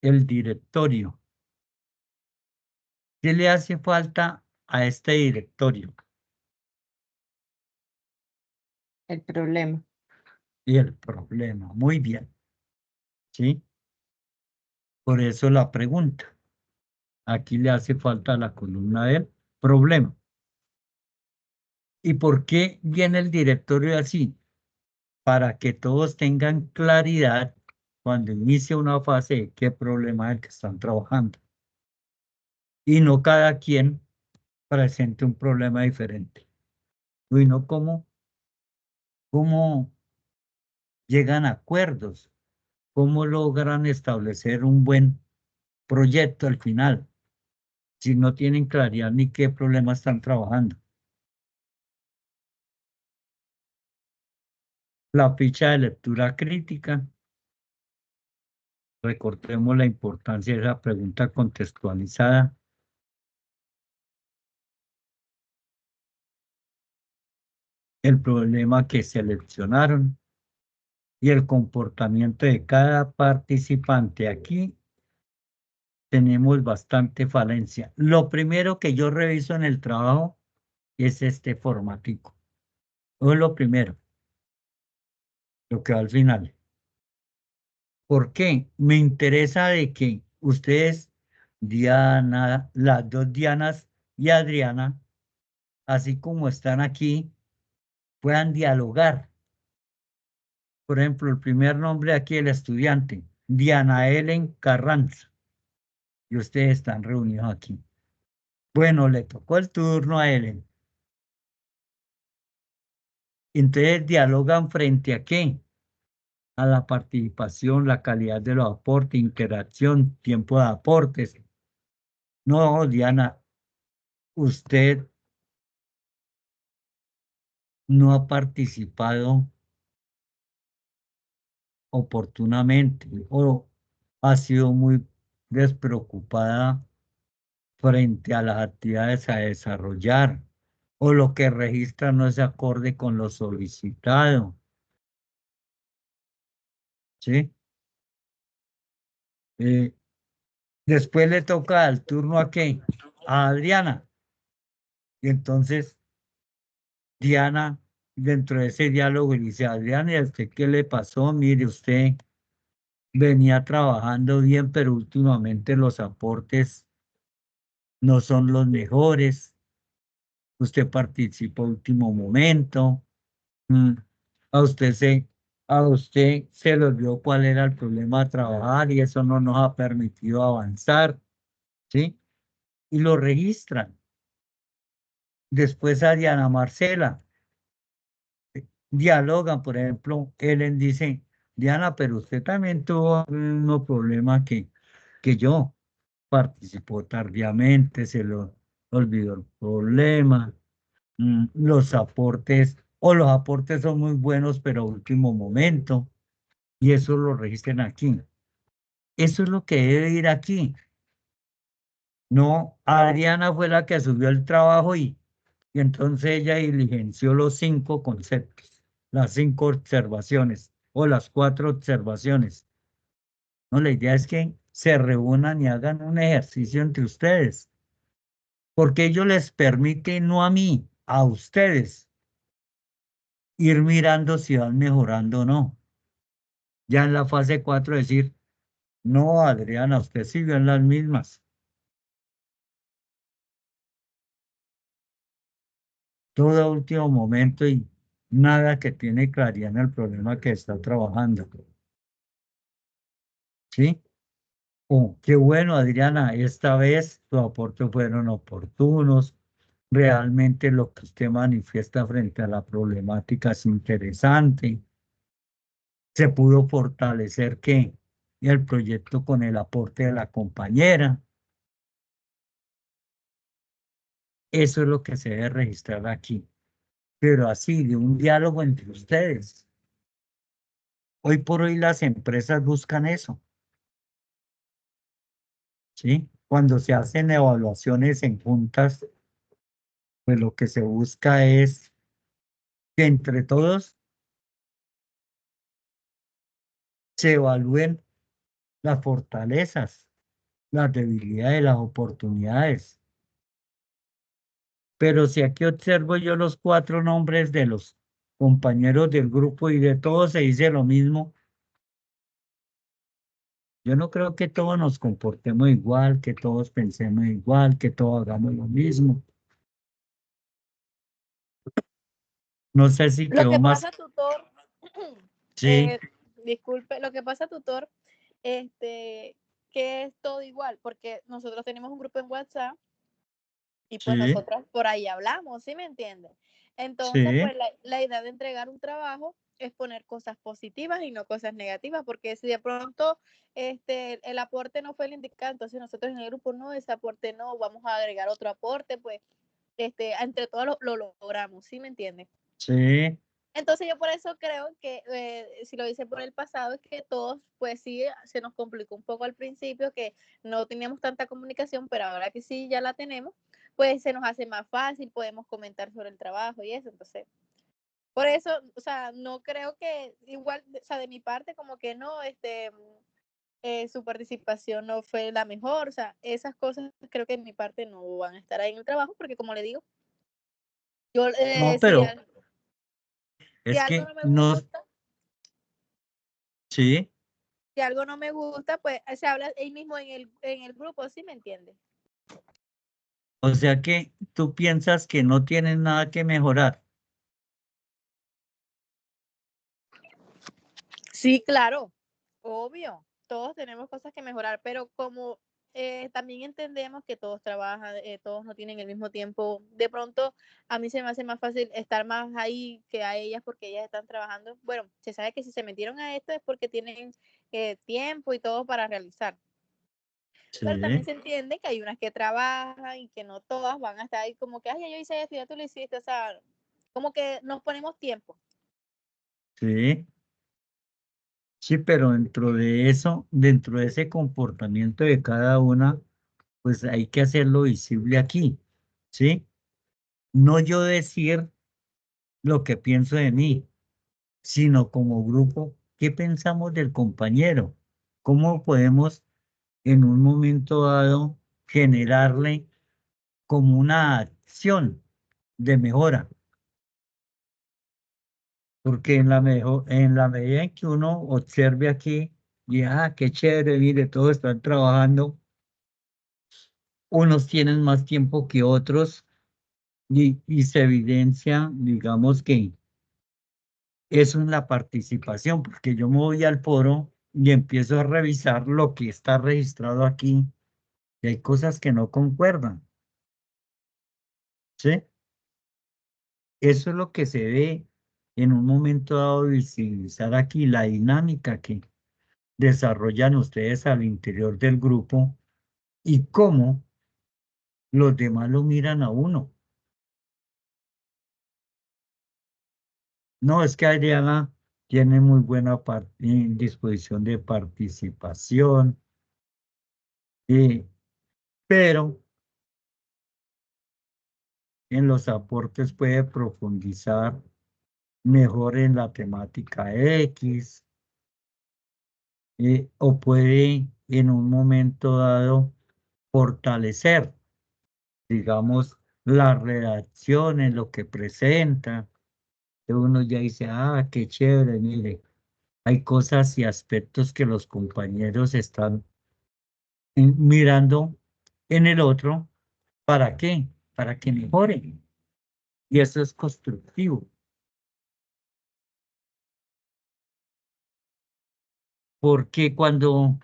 El directorio. ¿Qué le hace falta a este directorio?
El problema.
Y el problema. Muy bien. ¿Sí? Por eso la pregunta. Aquí le hace falta la columna del problema. ¿Y por qué viene el directorio así? Para que todos tengan claridad cuando inicia una fase de qué problema es el que están trabajando. Y no cada quien presente un problema diferente. Y no cómo llegan a acuerdos, cómo logran establecer un buen proyecto al final, si no tienen claridad ni qué problema están trabajando. La ficha de lectura crítica. Recordemos la importancia de esa pregunta contextualizada. El problema que seleccionaron y el comportamiento de cada participante. Aquí tenemos bastante falencia. Lo primero que yo reviso en el trabajo es este formatico. Es lo primero, lo que va al final. ¿Por qué? Me interesa de que ustedes, Diana, las dos Dianas y Adriana, así como están aquí, puedan dialogar. Por ejemplo, el primer nombre aquí del estudiante, Diana Helen Carranza, y ustedes están reunidos aquí. Bueno, le tocó el turno a Helen. Entonces dialogan frente a qué? A la participación, la calidad de los aportes, interacción, tiempo de aportes. No, Diana, usted no ha participado oportunamente o ha sido muy despreocupada frente a las actividades a desarrollar o lo que registra no es acorde con lo solicitado. ¿Sí? Eh, Después le toca el turno a qué? A Adriana. Y entonces Diana, dentro de ese diálogo, le dice, Adriana, ¿y a usted qué le pasó? Mire, usted venía trabajando bien, pero últimamente los aportes no son los mejores. Usted participó último momento. mm, A usted se le olvidó cuál era el problema de trabajar y eso no nos ha permitido avanzar, ¿sí? Y lo registran. Después a Diana Marcela, dialogan, por ejemplo, Ellen dice, Diana, pero usted también tuvo el mismo problema que yo. Participó tardíamente, se le olvidó el problema, los aportes, o los aportes son muy buenos, pero a último momento, y eso lo registran aquí. Eso es lo que debe ir aquí. No, Adriana fue la que subió el trabajo y entonces ella diligenció los 5 conceptos, las 5 observaciones o las 4 observaciones. No, la idea es que se reúnan y hagan un ejercicio entre ustedes, porque ellos les permiten, no a mí, a ustedes, ir mirando si van mejorando o no. Ya en la fase 4 decir, no, Adriana, usted siguió en las mismas. Todo a último momento y nada que tiene claridad en el problema que está trabajando. ¿Sí? Oh, qué bueno, Adriana, esta vez tus aportes fueron oportunos. Realmente lo que usted manifiesta frente a la problemática es interesante. Se pudo fortalecer que el proyecto con el aporte de la compañera. Eso es lo que se debe registrar aquí. Pero así, de un diálogo entre ustedes. Hoy por hoy las empresas buscan eso. ¿Sí? Cuando se hacen evaluaciones en juntas, pues lo que se busca es que entre todos se evalúen las fortalezas, las debilidades, las oportunidades. Pero si aquí observo yo los 4 nombres de los compañeros del grupo y de todos se dice lo mismo, yo no creo que todos nos comportemos igual, que todos pensemos igual, que todos hagamos lo mismo. No sé si
Lo
quedó
que
más.
pasa, tutor,
Sí,
disculpe, lo que pasa, tutor, que es todo igual, porque nosotros tenemos un grupo en WhatsApp y pues
sí,
nosotros por ahí hablamos, ¿sí me entienden? Entonces,
sí.
pues la idea de entregar un trabajo es poner cosas positivas y no cosas negativas, porque si de pronto el aporte no fue el indicado, entonces nosotros en el grupo no, ese aporte no, vamos a agregar otro aporte, pues entre todos lo logramos, ¿sí me entienden?
Sí,
Entonces yo por eso creo que, si lo hice por el pasado, es que todos, pues sí, se nos complicó un poco al principio, que no teníamos tanta comunicación, pero ahora que sí ya la tenemos, pues se nos hace más fácil, podemos comentar sobre el trabajo y eso. Entonces, por eso, o sea, no creo que igual, o sea, de mi parte, como que no, su participación no fue la mejor, o sea, esas cosas creo que en mi parte no van a estar ahí en el trabajo, porque como le digo, yo,
no,
si,
pero
si
es
algo
que
no me
no,
gusta,
sí.
si algo no me gusta, pues se habla ahí mismo en el grupo, ¿sí me entiendes?
O sea que tú piensas que no tienes nada que mejorar.
Sí, claro, obvio, todos tenemos cosas que mejorar, pero como también entendemos que todos trabajan, todos no tienen el mismo tiempo, de pronto a mí se me hace más fácil estar más ahí que a ellas porque ellas están trabajando. Bueno, se sabe que si se metieron a esto es porque tienen tiempo y todo para realizar, pero también
Sí,
se entiende que hay unas que trabajan y que no todas van a estar ahí como que, ay, ya yo hice esto, ya tú lo hiciste, o sea, como que nos ponemos tiempo.
sí, sí, pero dentro de eso, dentro de ese comportamiento de cada una, pues hay que hacerlo visible aquí, ¿sí? No yo decir lo que pienso de mí, sino como grupo, ¿qué pensamos del compañero? ¿Cómo podemos en un momento dado generarle como una acción de mejora? Porque en la medida en que uno observe aquí, y qué chévere, mire, todos están trabajando, unos tienen más tiempo que otros y se evidencia, digamos que eso es la participación, porque yo me voy al foro y empiezo a revisar lo que está registrado aquí y hay cosas que no concuerdan, ¿sí? Eso es lo que se ve en un momento dado visibilizar aquí la dinámica que desarrollan ustedes al interior del grupo y cómo los demás lo miran a uno. No, es que Adriana tiene muy buena disposición de participación, eh, pero en los aportes puede profundizar mejor en la temática X, o puede en un momento dado fortalecer, digamos, la redacción en lo que presenta. Uno ya dice, qué chévere, mire, hay cosas y aspectos que los compañeros están mirando en el otro. ¿Para qué? Para que mejoren. Y eso es constructivo. Porque cuando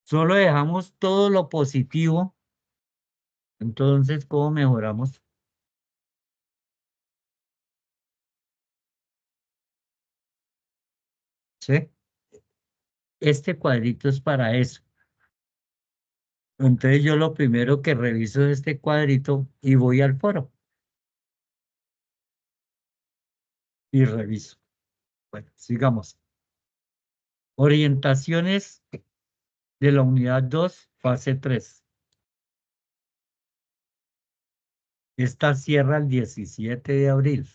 solo dejamos todo lo positivo, entonces, ¿cómo mejoramos? ¿Sí? Este cuadrito es para eso. Entonces yo lo primero que reviso es este cuadrito y voy al foro y reviso. Bueno, sigamos. Orientaciones de la unidad 2, fase 3. Esta cierra el 17 de abril.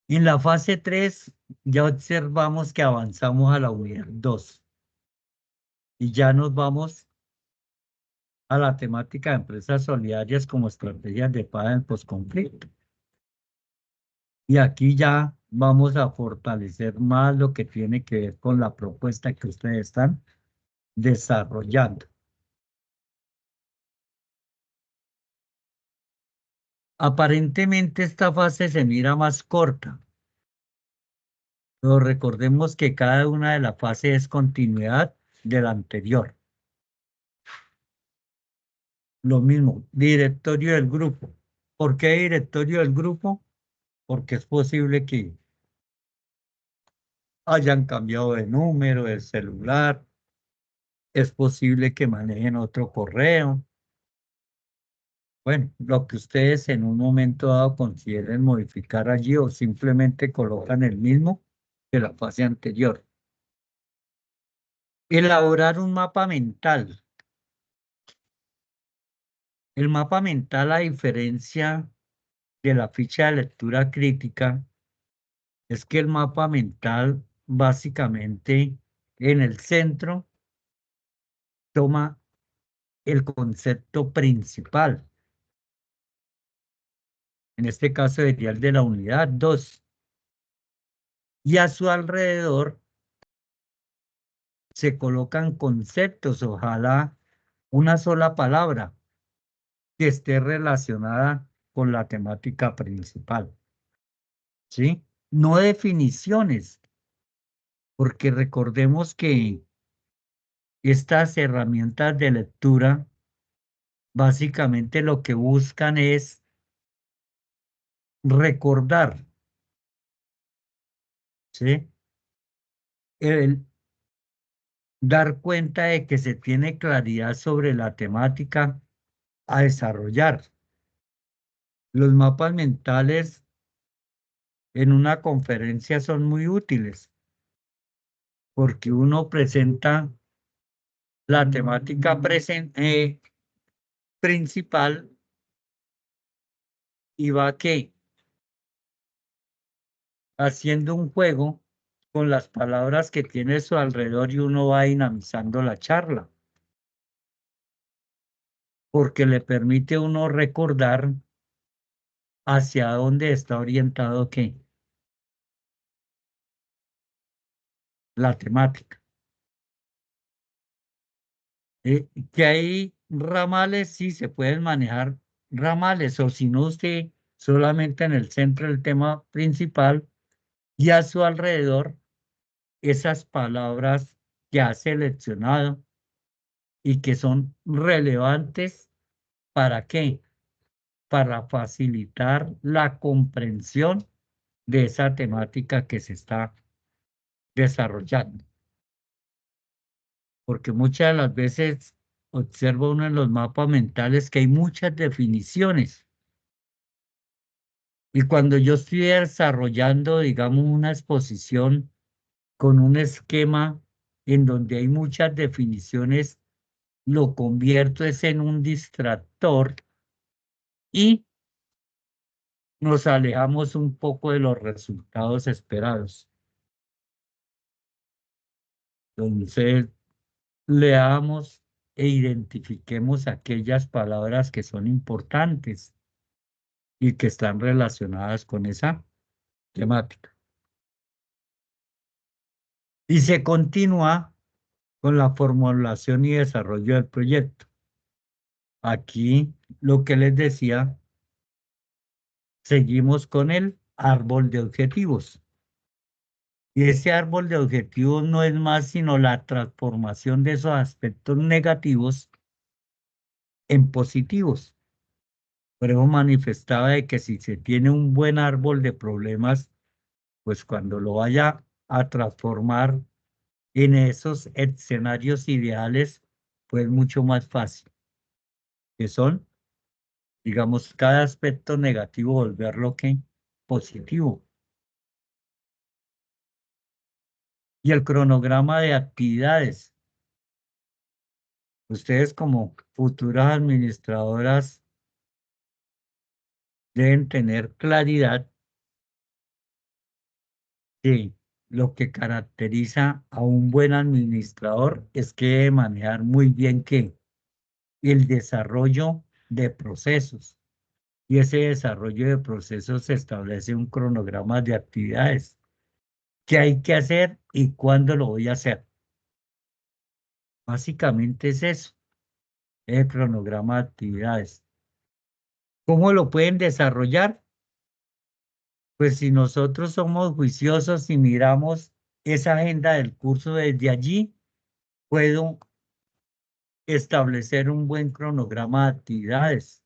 En la fase 3 ya observamos que avanzamos a la unidad 2 y ya nos vamos a la temática de empresas solidarias como estrategias de paz en posconflicto. Y aquí ya vamos a fortalecer más lo que tiene que ver con la propuesta que ustedes están desarrollando. Aparentemente esta fase se mira más corta, pero recordemos que cada una de las fases es continuidad de la anterior. Lo mismo, directorio del grupo. ¿Por qué directorio del grupo? Porque es posible que hayan cambiado de número, de celular, es posible que manejen otro correo. Bueno, lo que ustedes en un momento dado consideren modificar allí o simplemente colocan el mismo de la fase anterior. Elaborar un mapa mental. El mapa mental, a diferencia de la ficha de lectura crítica, es que el mapa mental básicamente en el centro toma el concepto principal. En este caso sería el de la unidad 2. Y a su alrededor se colocan conceptos, ojalá una sola palabra que esté relacionada con la temática principal. ¿Sí? no definiciones, porque recordemos que estas herramientas de lectura básicamente lo que buscan es recordar, ¿sí? El dar cuenta de que se tiene claridad sobre la temática a desarrollar. Los mapas mentales en una conferencia son muy útiles porque uno presenta la temática principal y va que haciendo un juego con las palabras que tiene a su alrededor y uno va dinamizando la charla, porque le permite a uno recordar hacia dónde está orientado qué, la temática. Que hay ramales, sí se pueden manejar ramales, o si no, usted solamente en el centro del tema principal y a su alrededor esas palabras que ha seleccionado y que son relevantes. ¿Para qué? Para facilitar la comprensión de esa temática que se está desarrollando. Porque muchas de las veces observa uno en los mapas mentales que hay muchas definiciones. Y cuando yo estoy desarrollando, digamos, una exposición con un esquema en donde hay muchas definiciones, lo convierto es en un distractor y nos alejamos un poco de los resultados esperados. Entonces, leamos e identifiquemos aquellas palabras que son importantes y que están relacionadas con esa temática. Y se continúa con la formulación y desarrollo del proyecto. Aquí, lo que les decía, seguimos con el árbol de objetivos. Y ese árbol de objetivos no es más sino la transformación de esos aspectos negativos en positivos. Por eso manifestaba de que si se tiene un buen árbol de problemas, pues cuando lo vaya a transformar en esos escenarios ideales, pues mucho más fácil, que son, digamos, cada aspecto negativo volverlo que positivo. Y el cronograma de actividades. Ustedes como futuras administradoras deben tener claridad que lo que caracteriza a un buen administrador es que debe manejar muy bien que el desarrollo de procesos. Y ese desarrollo de procesos establece un cronograma de actividades. ¿Qué hay que hacer y cuándo lo voy a hacer? Básicamente es eso, el cronograma de actividades. ¿Cómo lo pueden desarrollar? Pues si nosotros somos juiciosos y miramos esa agenda del curso desde allí, puedo establecer un buen cronograma de actividades,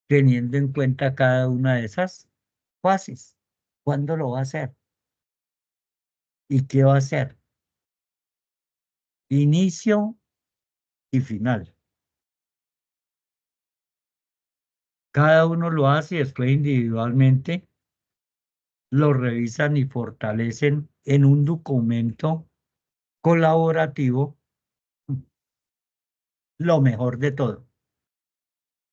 teniendo en cuenta cada una de esas fases. ¿Cuándo lo va a hacer? ¿Y qué va a hacer? Inicio y final. Cada uno lo hace y después individualmente lo revisan y fortalecen en un documento colaborativo. Lo mejor de todo.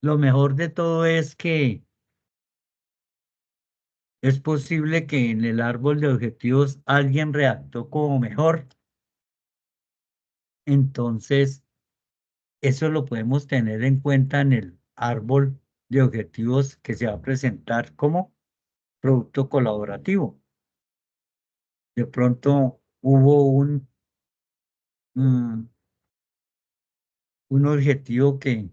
Lo mejor de todo es que es posible que en el árbol de objetivos alguien redactó como mejor. Entonces, eso lo podemos tener en cuenta en el árbol de objetivos que se va a presentar como producto colaborativo. De pronto hubo mm, un objetivo que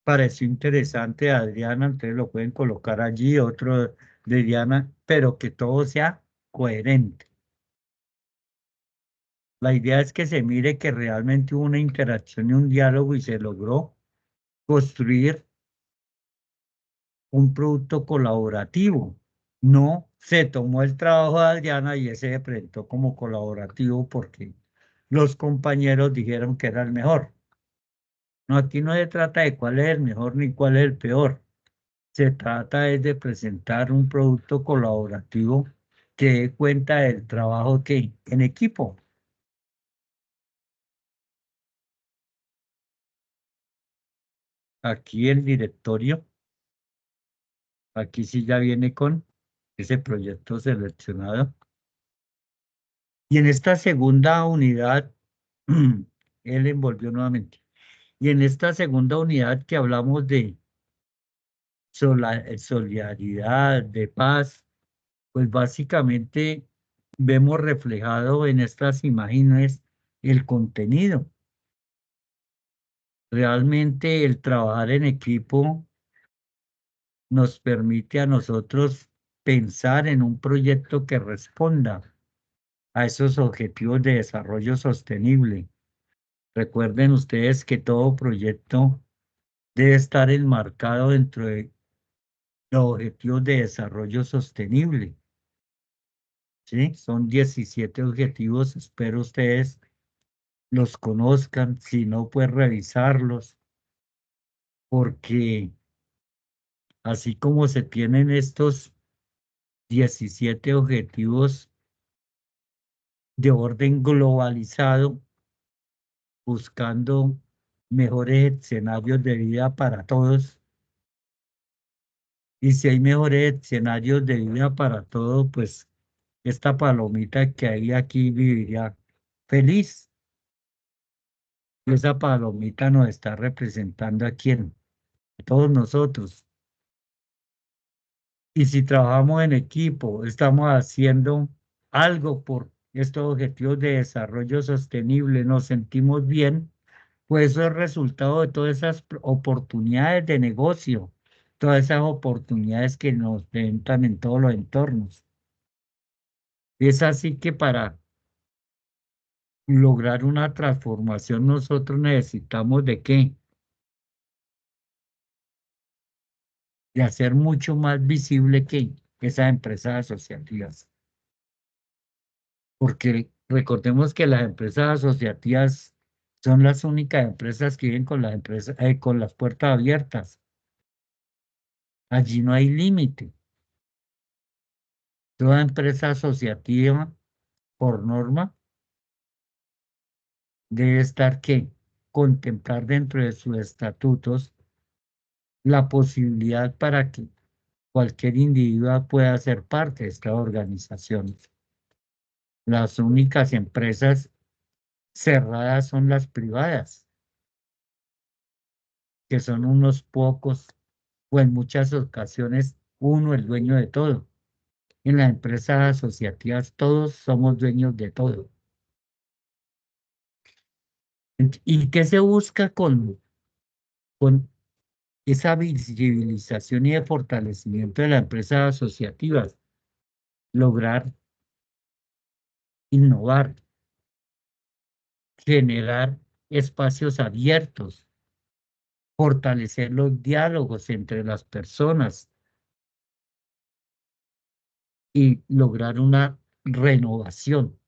pareció interesante a Adriana, entonces lo pueden colocar allí, otro de Diana, pero que todo sea coherente. La idea es que se mire que realmente hubo una interacción y un diálogo y se logró construir un producto colaborativo. No se tomó el trabajo de Adriana y ese se presentó como colaborativo porque los compañeros dijeron que era el mejor. No, aquí no se trata de cuál es el mejor ni cuál es el peor. Se trata es de presentar un producto colaborativo que dé cuenta del trabajo que en equipo. Aquí el directorio, aquí sí ya viene con ese proyecto seleccionado. Y en esta segunda unidad, él envolvió nuevamente. Y en esta segunda unidad que hablamos de solidaridad, de paz, pues básicamente vemos reflejado en estas imágenes el contenido. Realmente el trabajar en equipo nos permite a nosotros pensar en un proyecto que responda a esos objetivos de desarrollo sostenible. Recuerden ustedes que todo proyecto debe estar enmarcado dentro de los objetivos de desarrollo sostenible. ¿Sí? Son 17 objetivos, espero ustedes los conozcan, si no, pues revisarlos, porque así como se tienen estos 17 objetivos de orden globalizado, buscando mejores escenarios de vida para todos. Y si hay mejores escenarios de vida para todos, pues esta palomita que hay aquí viviría feliz. Y esa palomita nos está representando a quién, a todos nosotros. Y si trabajamos en equipo, estamos haciendo algo por estos objetivos de desarrollo sostenible, nos sentimos bien, pues eso es resultado de todas esas oportunidades de negocio, todas esas oportunidades que nos presentan en todos los entornos. Es así que para lograr una transformación nosotros necesitamos ¿de qué? De hacer mucho más visible que esas empresas asociativas. Porque recordemos que las empresas asociativas son las únicas empresas que viven con las empresas, con las puertas abiertas. Allí no hay límite. Toda empresa asociativa, por norma, debe estar que contemplar dentro de sus estatutos la posibilidad para que cualquier individuo pueda ser parte de estas organizaciones. Las únicas empresas cerradas son las privadas, que son unos pocos, o en muchas ocasiones uno el dueño de todo. En las empresas asociativas todos somos dueños de todo. ¿Y qué se busca con esa visibilización y de fortalecimiento de las empresas asociativas? Lograr innovar, generar espacios abiertos, fortalecer los diálogos entre las personas y lograr una renovación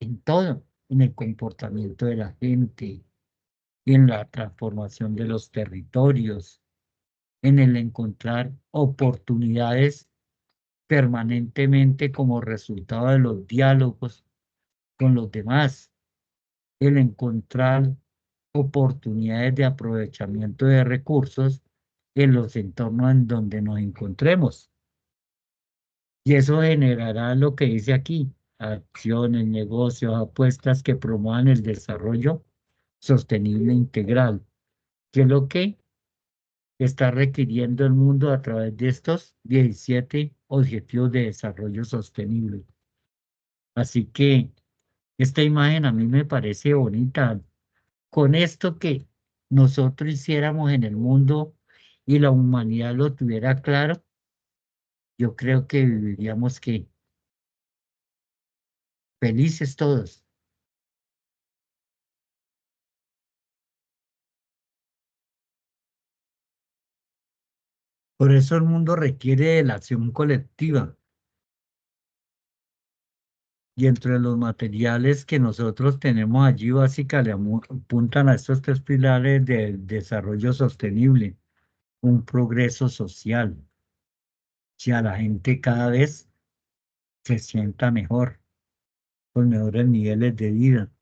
en todo, en el comportamiento de la gente, en la transformación de los territorios, en el encontrar oportunidades permanentemente como resultado de los diálogos con los demás, el encontrar oportunidades de aprovechamiento de recursos en los entornos en donde nos encontremos. Y eso generará lo que dice aquí, acciones, negocios, apuestas que promuevan el desarrollo sostenible integral, que es lo que está requiriendo el mundo a través de estos 17 objetivos de desarrollo sostenible. Así que esta imagen a mí me parece bonita. Con esto que nosotros hiciéramos en el mundo y la humanidad lo tuviera claro, yo creo que viviríamos que felices todos. Por eso el mundo requiere de la acción colectiva. Y entre los materiales que nosotros tenemos allí, básicamente apuntan a estos tres pilares del desarrollo sostenible, un progreso social, si a la gente cada vez se sienta mejor, con mejores niveles de vida,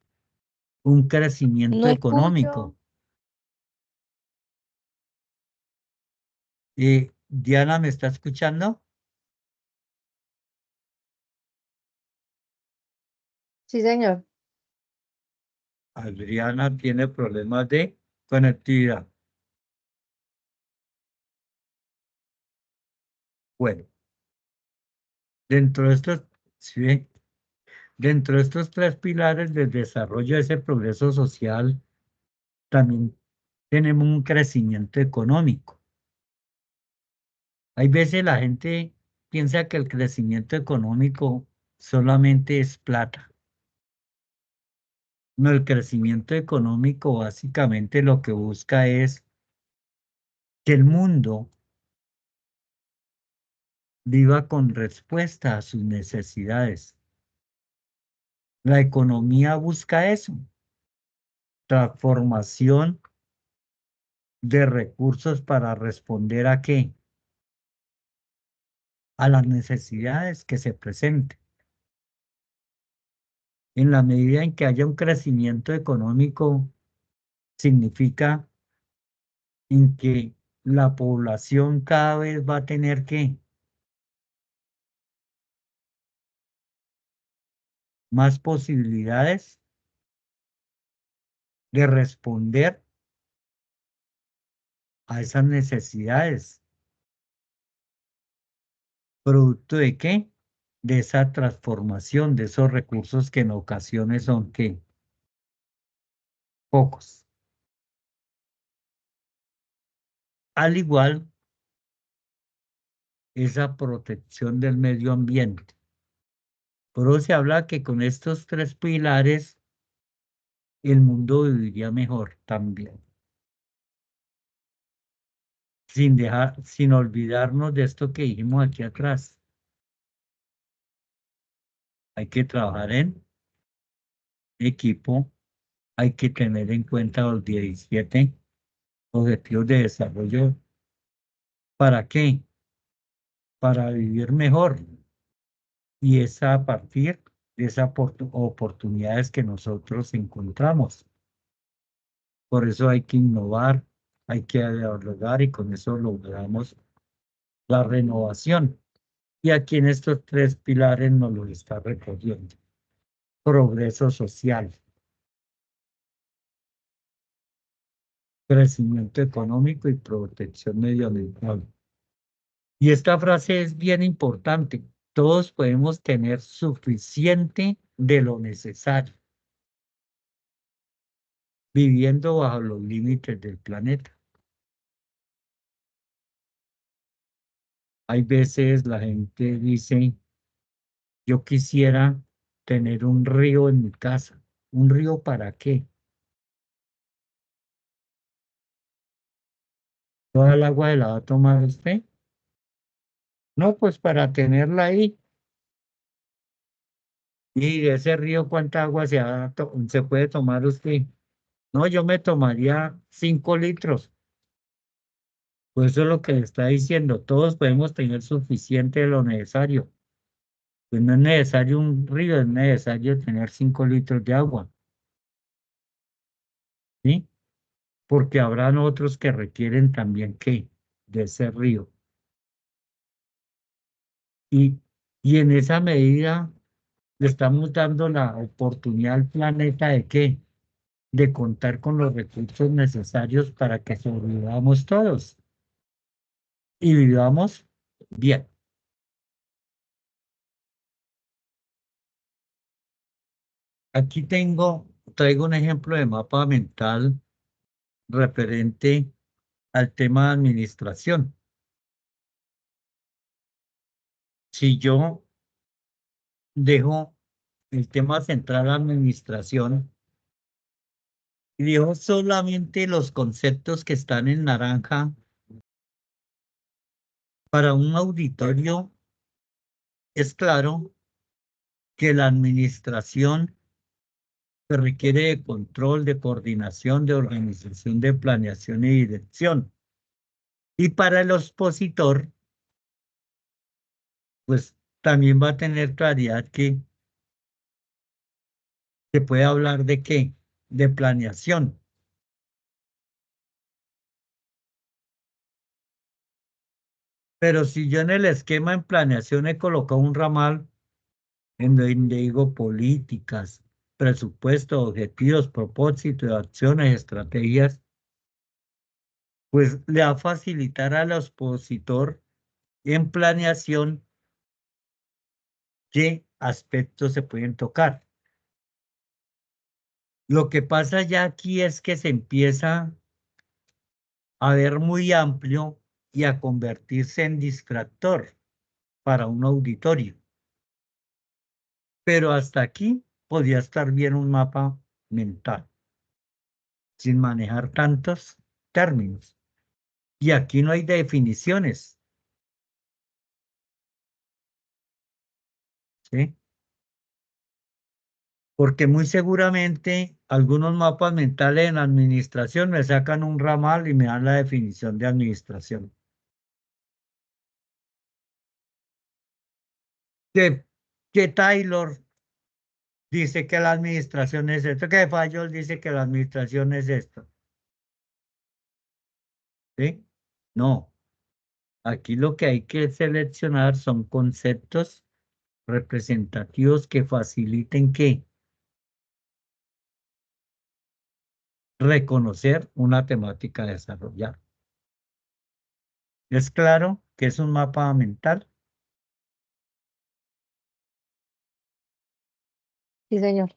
un
No
crecimiento
escucho.
económico. Diana, ¿me está escuchando?
Sí, señor.
Adriana tiene problemas de conectividad. Bueno, dentro de estos, ¿sí ve? Dentro de estos tres pilares del desarrollo de ese progreso social, también tenemos un crecimiento económico. Hay veces la gente piensa que el crecimiento económico solamente es plata. No, el crecimiento económico básicamente lo que busca es que el mundo viva con respuesta a sus necesidades. La economía busca eso, transformación de recursos para responder ¿a qué? A las necesidades que se presenten. En la medida en que haya un crecimiento económico, significa en que la población cada vez va a tener que más posibilidades de responder a esas necesidades. ¿Producto de qué? De esa transformación de esos recursos que en ocasiones son que pocos. Al igual, esa protección del medio ambiente. Por eso se habla que con estos tres pilares el mundo viviría mejor también. Sin olvidarnos de esto que dijimos aquí atrás. Hay que trabajar en equipo, hay que tener en cuenta los 17 objetivos de desarrollo. ¿Para qué? Para vivir mejor. Y es a partir de esas oportunidades que nosotros encontramos. Por eso hay que innovar, hay que dialogar y con eso logramos la renovación. Y aquí en estos tres pilares nos lo está recogiendo. Progreso social, crecimiento económico y protección medioambiental. Y esta frase es bien importante. Todos podemos tener suficiente de lo necesario, viviendo bajo los límites del planeta. Hay veces la gente dice, yo quisiera tener un río en mi casa. ¿Un río para qué? ¿Toda el agua la va a tomar usted? No, pues para tenerla ahí. Y de ese río, ¿cuánta agua se puede tomar usted? No, yo me tomaría 5 litros. Pues eso es lo que le está diciendo. Todos podemos tener suficiente de lo necesario. Pues no es necesario un río, es necesario tener 5 litros de agua. ¿Sí? Porque habrán otros que requieren también ¿qué? De ese río. Y, y en esa medida le estamos dando la oportunidad al planeta de ¿qué? De contar con los recursos necesarios para que sobrevivamos todos y vivamos bien. Aquí traigo un ejemplo de mapa mental referente al tema de administración. si yo dejo el tema central administración y dejo solamente los conceptos que están en naranja para un auditorio, es claro que la administración se requiere de control, de coordinación, de organización, de planeación y dirección. Y para el expositor, pues también va a tener claridad que se puede hablar de qué, de planeación. Pero si yo en el esquema en planeación he colocado un ramal en donde digo políticas, presupuesto, objetivos, propósitos, acciones, estrategias, pues le va a facilitar al expositor en planeación qué aspectos se pueden tocar. Lo que pasa ya aquí es que se empieza a ver muy amplio y a convertirse en distractor para un auditorio. Pero hasta aquí podía estar bien un mapa mental, sin manejar tantos términos. Y aquí no hay definiciones, ¿sí? Porque muy seguramente algunos mapas mentales en administración me sacan un ramal y me dan la definición de administración. Que Taylor dice que la administración es esto, que Fayol dice que la administración es esto. ¿Sí? No. Aquí lo que hay que seleccionar son conceptos representativos que faciliten que reconocer una temática a desarrollar. ¿Es claro que es un mapa mental?
Sí, señor.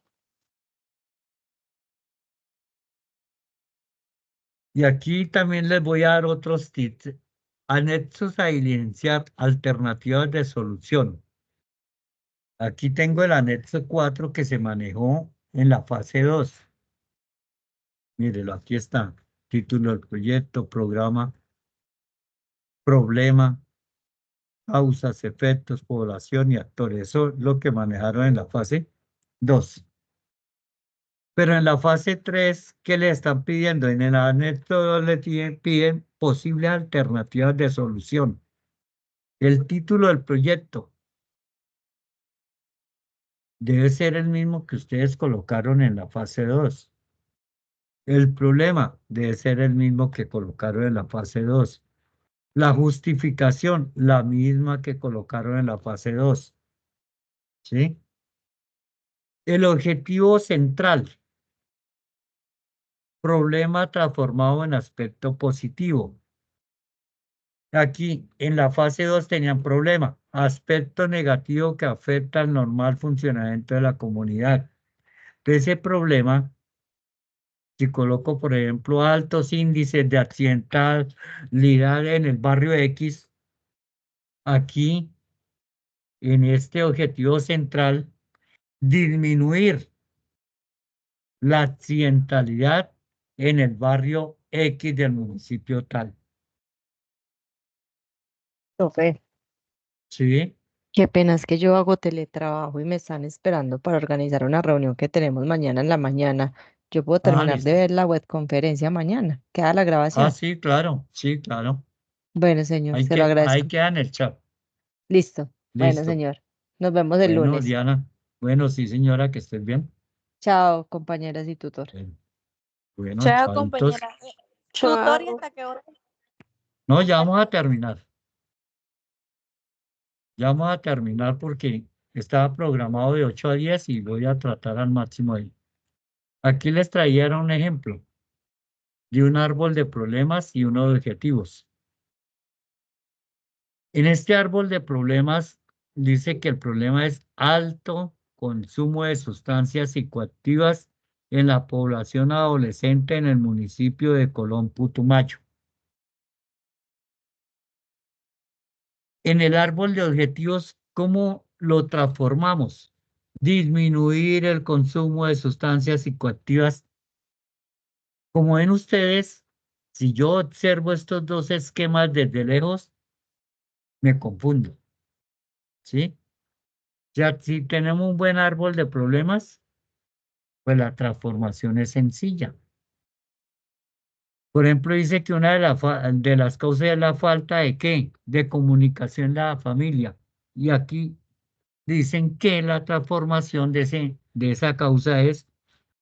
Y aquí también les voy a dar otros tips. Anexos a evidenciar alternativas de solución. Aquí tengo el anexo 4 que se manejó en la fase 2. Mírelo, aquí está. Título del proyecto, programa, problema, causas, efectos, población y actores. Eso es lo que manejaron en la fase 2. Pero en la fase 3, ¿qué le están pidiendo? En el anexo 2 le piden posibles alternativas de solución. El título del proyecto debe ser el mismo que ustedes colocaron en la fase 2. El problema debe ser el mismo que colocaron en la fase 2. La justificación, la misma que colocaron en la fase 2. ¿Sí? El objetivo central, problema transformado en aspecto positivo. Aquí en la fase 2 tenían problema, aspecto negativo que afecta al normal funcionamiento de la comunidad. Ese problema, si coloco, por ejemplo, altos índices de accidentalidad en el barrio X, aquí en este objetivo central, disminuir la accidentalidad en el barrio X del municipio tal.
Profe,
¿Sí?
qué pena es que yo hago teletrabajo y me están esperando para organizar una reunión que tenemos mañana en la mañana. Yo puedo
Ah,
terminar de
listo.
ver la webconferencia mañana. Queda la
Ah,
grabación.
sí, claro, sí, claro.
Bueno, señor, se lo
Ahí
agradezco.
queda en el chat.
Listo. Bueno,
Listo.
señor. Nos vemos el
Bueno,
lunes.
Diana. Bueno, sí, señora, que estés bien.
Chao, compañeras y tutor.
Bueno,
Chao,
chaditos.
compañera. Tutor, ¿y
Chao.
hasta qué hora?
No, ya vamos a terminar. Ya vamos a terminar porque estaba programado de 8 a 10 y voy a tratar al máximo ahí. Aquí les traía un ejemplo de un árbol de problemas y uno de objetivos. En este árbol de problemas dice que el problema es alto consumo de sustancias psicoactivas en la población adolescente en el municipio de Colón, Putumayo. En el árbol de objetivos, ¿cómo lo transformamos? Disminuir el consumo de sustancias psicoactivas. Como ven ustedes, si yo observo estos dos esquemas desde lejos, me confundo, ¿sí? Ya si tenemos un buen árbol de problemas, pues la transformación es sencilla. Por ejemplo, dice que una de las causas es la falta de ¿qué? De comunicación en la familia. Y aquí dicen que la transformación de esa causa es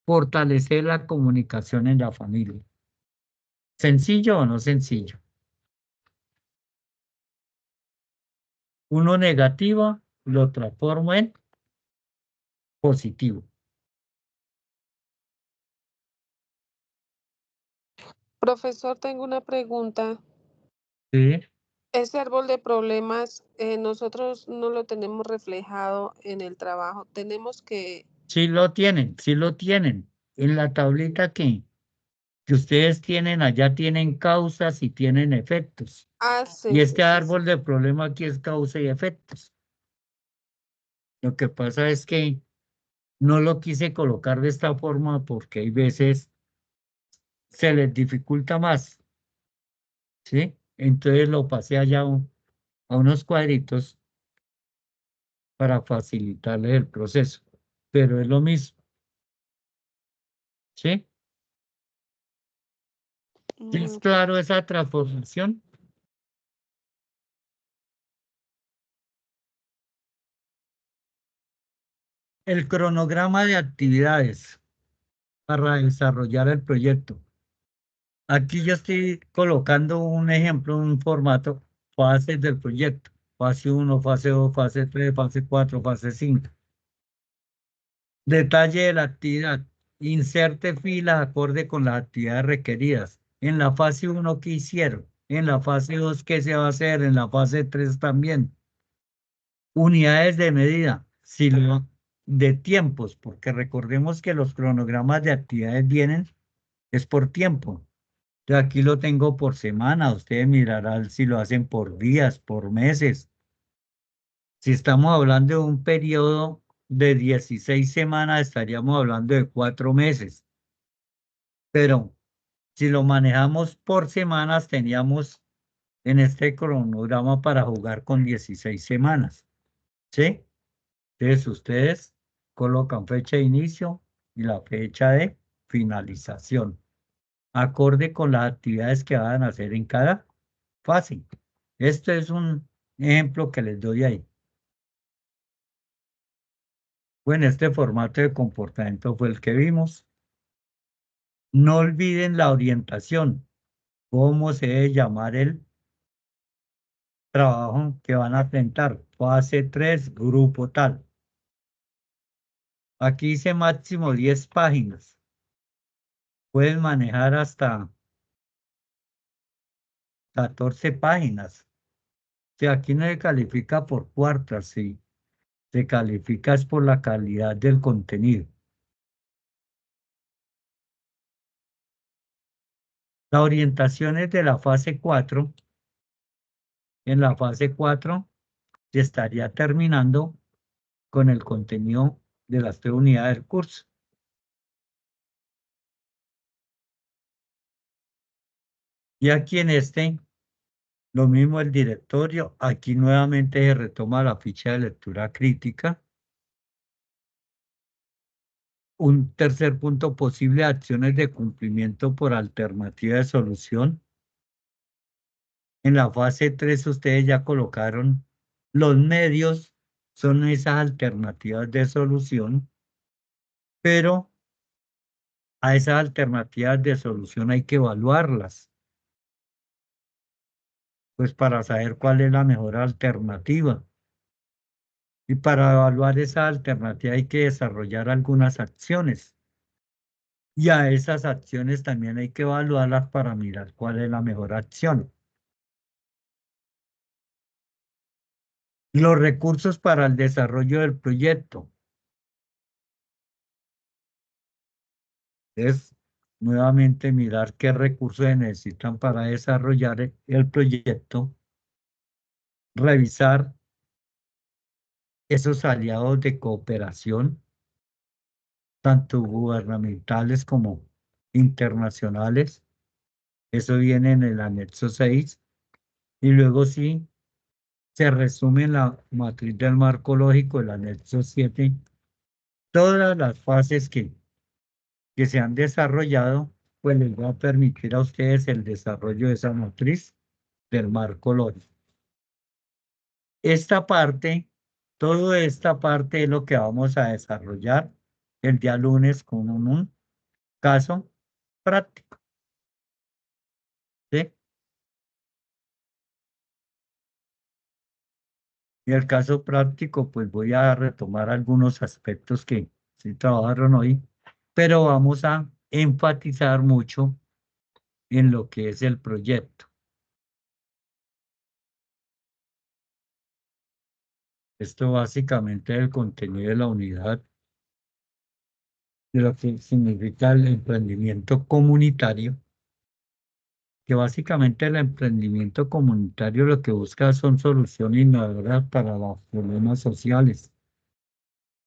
fortalecer la comunicación en la familia. ¿Sencillo o no sencillo? Uno negativo lo transformo en positivo.
Profesor, tengo una pregunta.
¿Sí?
Ese árbol de problemas, nosotros no lo tenemos reflejado en el trabajo. Tenemos que...
Sí lo tienen, sí lo tienen. En la tablita que ustedes tienen, allá tienen causas y tienen efectos.
Ah,
Y
sí,
este
sí, sí, sí.
árbol de problema aquí es causa y efectos. Lo que pasa es que no lo quise colocar de esta forma porque hay veces se les dificulta más, ¿sí? Entonces lo pasé allá a unos cuadritos para facilitarles el proceso. Pero es lo mismo, ¿sí? ¿Sí es
Mm,
claro esa transformación? El cronograma de actividades para desarrollar el proyecto. Aquí yo estoy colocando un ejemplo, un formato, fases del proyecto. Fase 1, fase 2, fase 3, fase 4, fase 5. Detalle de la actividad. Inserte filas acorde con las actividades requeridas. En la fase 1, ¿qué hicieron? En la fase 2, ¿qué se va a hacer? En la fase 3 también. Unidades de medida, de tiempos, porque recordemos que los cronogramas de actividades vienen, es por tiempo. Yo aquí lo tengo por semana, ustedes mirarán si lo hacen por días, por meses. Si estamos hablando de un periodo de 16 semanas, estaríamos hablando de 4 meses. Pero si lo manejamos por semanas, teníamos en este cronograma para jugar con 16 semanas. ¿Sí? Entonces ustedes colocan fecha de inicio y la fecha de finalización, acorde con las actividades que van a hacer en cada fase. Este es un ejemplo que les doy ahí. Bueno, este formato de comportamiento fue el que vimos. No olviden la orientación, cómo se debe llamar el trabajo que van a enfrentar. Fase 3, grupo tal. Aquí dice máximo 10 páginas. Pueden manejar hasta 14 páginas. O sea, aquí no se califica por cuartas, sí. Se califica es por la calidad del contenido. Las orientaciones de la fase 4. En la fase 4 se estaría terminando con el contenido de las 3 unidades del curso. Y aquí en este, lo mismo el directorio. Aquí nuevamente se retoma la ficha de lectura crítica. Un tercer punto, posible acciones de cumplimiento por alternativa de solución. En la fase 3 ustedes ya colocaron los medios, son esas alternativas de solución, pero a esas alternativas de solución hay que evaluarlas, pues para saber cuál es la mejor alternativa. Y para evaluar esa alternativa hay que desarrollar algunas acciones. Y a esas acciones también hay que evaluarlas para mirar cuál es la mejor acción. Los recursos para el desarrollo del proyecto. Es nuevamente mirar qué recursos se necesitan para desarrollar el proyecto, revisar esos aliados de cooperación, tanto gubernamentales como internacionales. Eso viene en el anexo 6. Y luego sí, se resume en la matriz del marco lógico, el anexo 7, todas las fases que se han desarrollado, pues les va a permitir a ustedes el desarrollo de esa matriz del marco lógico. Esta parte, toda esta parte es lo que vamos a desarrollar el día lunes con un caso práctico. ¿Sí? Y el caso práctico, pues voy a retomar algunos aspectos que sí trabajaron hoy, pero vamos a enfatizar mucho en lo que es el proyecto. Esto básicamente es el contenido de la unidad, de lo que significa el emprendimiento comunitario, que básicamente el emprendimiento comunitario lo que busca son soluciones innovadoras para los problemas sociales.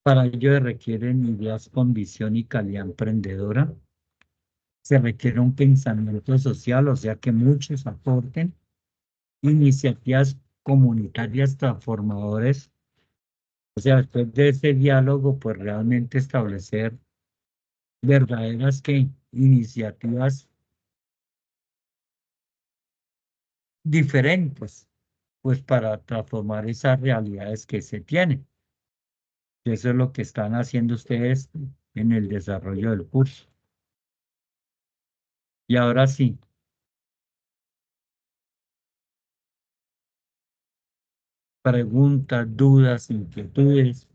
Para ello requieren ideas con visión y calidad emprendedora. Se requiere un pensamiento social, o sea que muchos aporten iniciativas comunitarias transformadoras. O sea, después de ese diálogo, pues realmente establecer verdaderas iniciativas diferentes, pues para transformar esas realidades que se tienen. Y eso es lo que están haciendo ustedes en el desarrollo del curso. Y ahora sí, preguntas, dudas, inquietudes.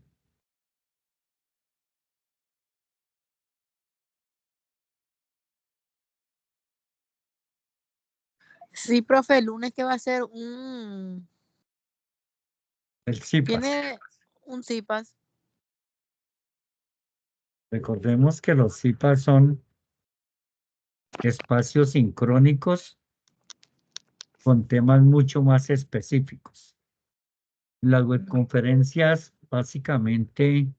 Sí, profe, el lunes que va a ser
El CIPAS.
tiene un CIPAS.
Recordemos que los CIPAS son espacios sincrónicos con temas mucho más específicos. Las webconferencias, básicamente,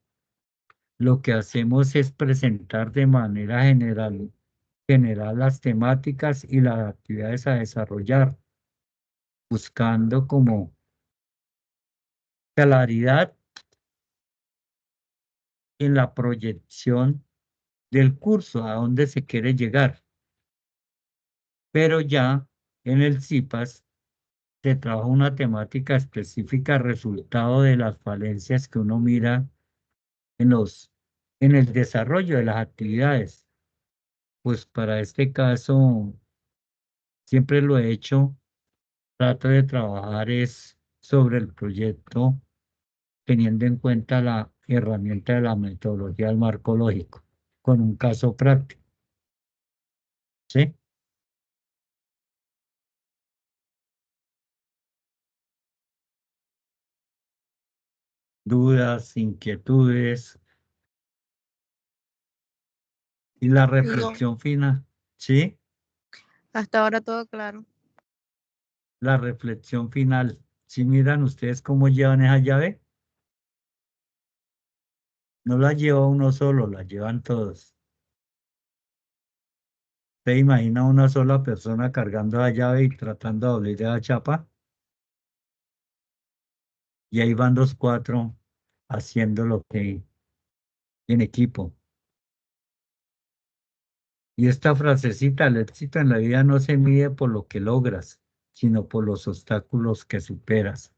lo que hacemos es presentar de manera general las temáticas y las actividades a desarrollar, buscando como claridad en la proyección del curso, a dónde se quiere llegar. Pero ya en el CIPAS se trabaja una temática específica resultado de las falencias que uno mira en el desarrollo de las actividades. Pues para este caso, siempre lo he hecho, trato de trabajar es sobre el proyecto, teniendo en cuenta la herramienta de la metodología del marco lógico, con un caso práctico. ¿Sí? Dudas, inquietudes y la
No,
reflexión final. ¿Sí?
hasta ahora todo claro.
La reflexión final. ¿Sí miran ustedes cómo llevan esa llave? No la lleva uno solo, la llevan todos. ¿Se imagina una sola persona cargando la llave y tratando de abrir la chapa? Y ahí van los cuatro haciendo lo que en equipo. Y esta frasecita, el éxito en la vida no se mide por lo que logras, sino por los obstáculos que superas.